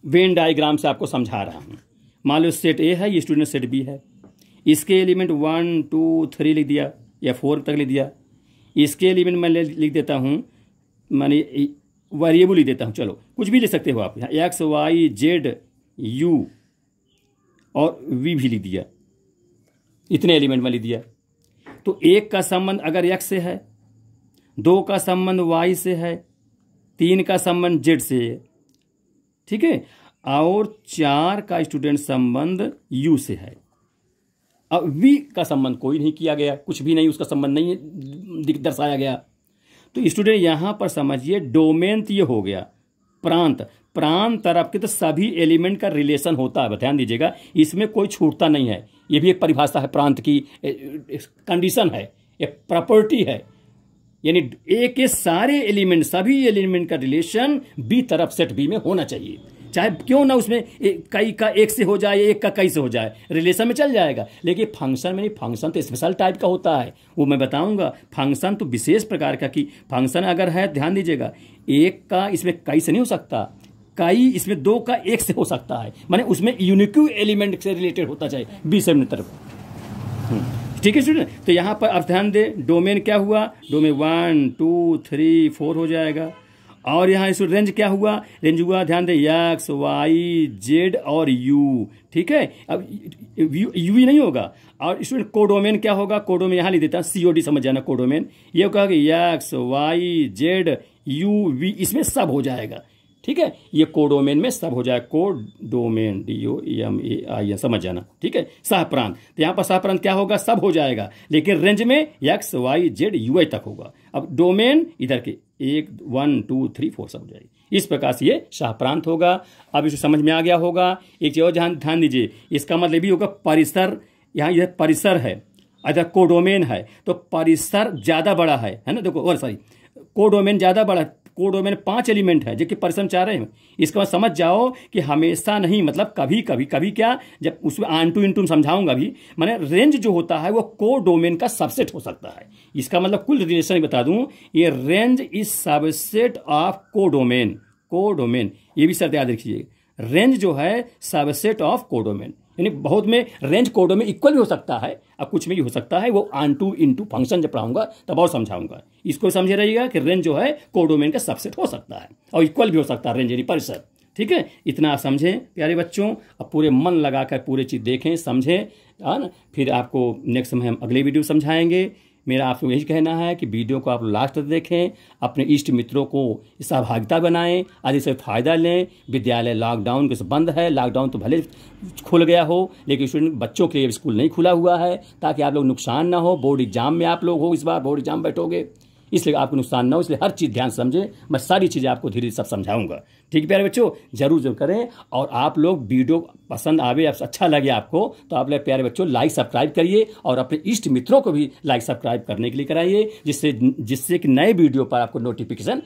वेन डायग्राम से आपको समझा रहा हूं। मान लो सेट ए है, ये स्टूडेंट सेट बी है, इसके एलिमेंट 1 2 3 लिख दिया या 4 तक लिख दिया। इसके एलिमेंट मैं लिख देता हूं, माने वेरिएबल लिख देता हूं, चलो कुछ भी लिख सकते हो आप, यहाँ एक्स वाई जेड यू और वी भी लिख दिया, इतने एलिमेंट में लिख दिया। तो एक का संबंध अगर एक्स से है, 2 का संबंध वाई से है, 3 का संबंध जेड से है, ठीक है, और 4 का स्टूडेंट संबंध यू से है। अब वी का संबंध कोई नहीं किया गया, कुछ भी नहीं, उसका संबंध नहीं दर्शाया गया। तो स्टूडेंट यहां पर समझिए डोमेन तो ये हो गया, प्रांत तरफ के तो सभी एलिमेंट का रिलेशन होता है, ध्यान दीजिएगा, इसमें कोई छूटता नहीं है। ये भी एक परिभाषा है, प्रांत की कंडीशन है, एक प्रॉपर्टी है, यानी ए के सारे एलिमेंट, सभी एलिमेंट का रिलेशन बी तरफ सेट बी में होना चाहिए, चाहे क्यों ना उसमें कई का एक से हो जाए, एक का कई से हो जाए, रिलेशन में चल जाएगा। लेकिन फंक्शन में नहीं, फंक्शन तो स्पेशल टाइप का होता है, वो मैं बताऊंगा। फंक्शन तो विशेष प्रकार का, कि फंक्शन अगर है, ध्यान दीजिएगा, एक का इसमें कई से नहीं हो सकता, कई इसमें 2 का एक से हो सकता है, माने उसमें यूनिक एलिमेंट से रिलेटेड होता चाहिए बी से तरफ। ठीक है स्टूडेंट। तो यहाँ पर आप ध्यान दें, डोमेन क्या हुआ, डोमेन 1 2 3 4 हो जाएगा। और यहाँ इस रेंज क्या हुआ, रेंज हुआ ध्यान दें एक्स वाई जेड और यू। ठीक है, अब यू ही नहीं होगा। और स्टूडेंट कोडोमेन क्या होगा, कोडोमेन यहाँ लिख देता है, COD समझ जाना कोडोमेन। ये कहा कि x y z u v, इसमें सब हो जाएगा। ठीक है, ये कोडोमेन में सब हो जाएगा, कोडोमेन DOMAIN समझ जाना। ठीक है, सह प्रांत, तो यहाँ पर सह प्रांत क्या होगा, सब हो जाएगा, लेकिन रेंज में एक्स वाई जेड UI तक होगा। अब डोमेन इधर के 1 2 3 4 सब हो जाएगी। इस प्रकार से ये सह प्रांत होगा। अब इसे समझ में आ गया होगा। एक चीज और ध्यान दीजिए, इसका मतलब भी होगा परिसर। यहाँ इधर परिसर है, इधर कोडोमेन है, तो परिसर ज्यादा बड़ा है ना। देखो, और सॉरी, कोडोमेन ज्यादा बड़ा, कोडोमेन 5 एलिमेंट है जबकि परिसर 4 है। इसका बाद समझ जाओ कि हमेशा नहीं, मतलब कभी कभी, कभी क्या, जब उसमें आंटू इंटू समझाऊंगा भी, माने रेंज जो होता है वो कोडोमेन का सबसेट हो सकता है। इसका मतलब कुल रिलेशन बता दूं, ये range is subset of codomain. Codomain, ये भी शर्त याद रखिए, रेंज जो है सबसेट ऑफ कोडोमेन, यानी बहुत में रेंज कोडो में इक्वल भी हो सकता है, अब कुछ में भी हो सकता है। वो आंटू इंटू फंक्शन जब पढ़ाऊंगा तब और समझाऊंगा। इसको समझे रहिएगा कि रेंज जो है कोडोमेन का सबसेट हो सकता है और इक्वल भी हो सकता है, रेंज यानी परिसर। ठीक है, इतना आप समझें प्यारे बच्चों। अब पूरे मन लगाकर पूरे चीज़ देखें, समझें, है ना। फिर आपको नेक्स्ट में हम अगले वीडियो समझाएंगे। मेरा आपको यही कहना है कि वीडियो को आप लास्ट तक देखें, अपने इष्ट मित्रों को सहभागिता बनाएं, आदि से फ़ायदा लें। विद्यालय लॉकडाउन के से बंद है, लॉकडाउन तो भले खुल गया हो, लेकिन स्टूडेंट बच्चों के लिए स्कूल नहीं खुला हुआ है, ताकि आप लोग नुकसान ना हो। बोर्ड एग्जाम में आप लोग हो, इस बार बोर्ड एग्जाम बैठोगे, इसलिए आपको नुकसान ना हो, इसलिए हर चीज़ ध्यान समझें। मैं सारी चीज़ें आपको धीरे धीरे सब समझाऊंगा। ठीक है प्यारे बच्चों, जरूर करें। और आप लोग वीडियो पसंद आवे, अच्छा लगे आपको, तो आप लोग प्यारे बच्चों लाइक सब्सक्राइब करिए और अपने इष्ट मित्रों को भी लाइक सब्सक्राइब करने के लिए कराइए, जिससे कि नए वीडियो पर आपको नोटिफिकेशन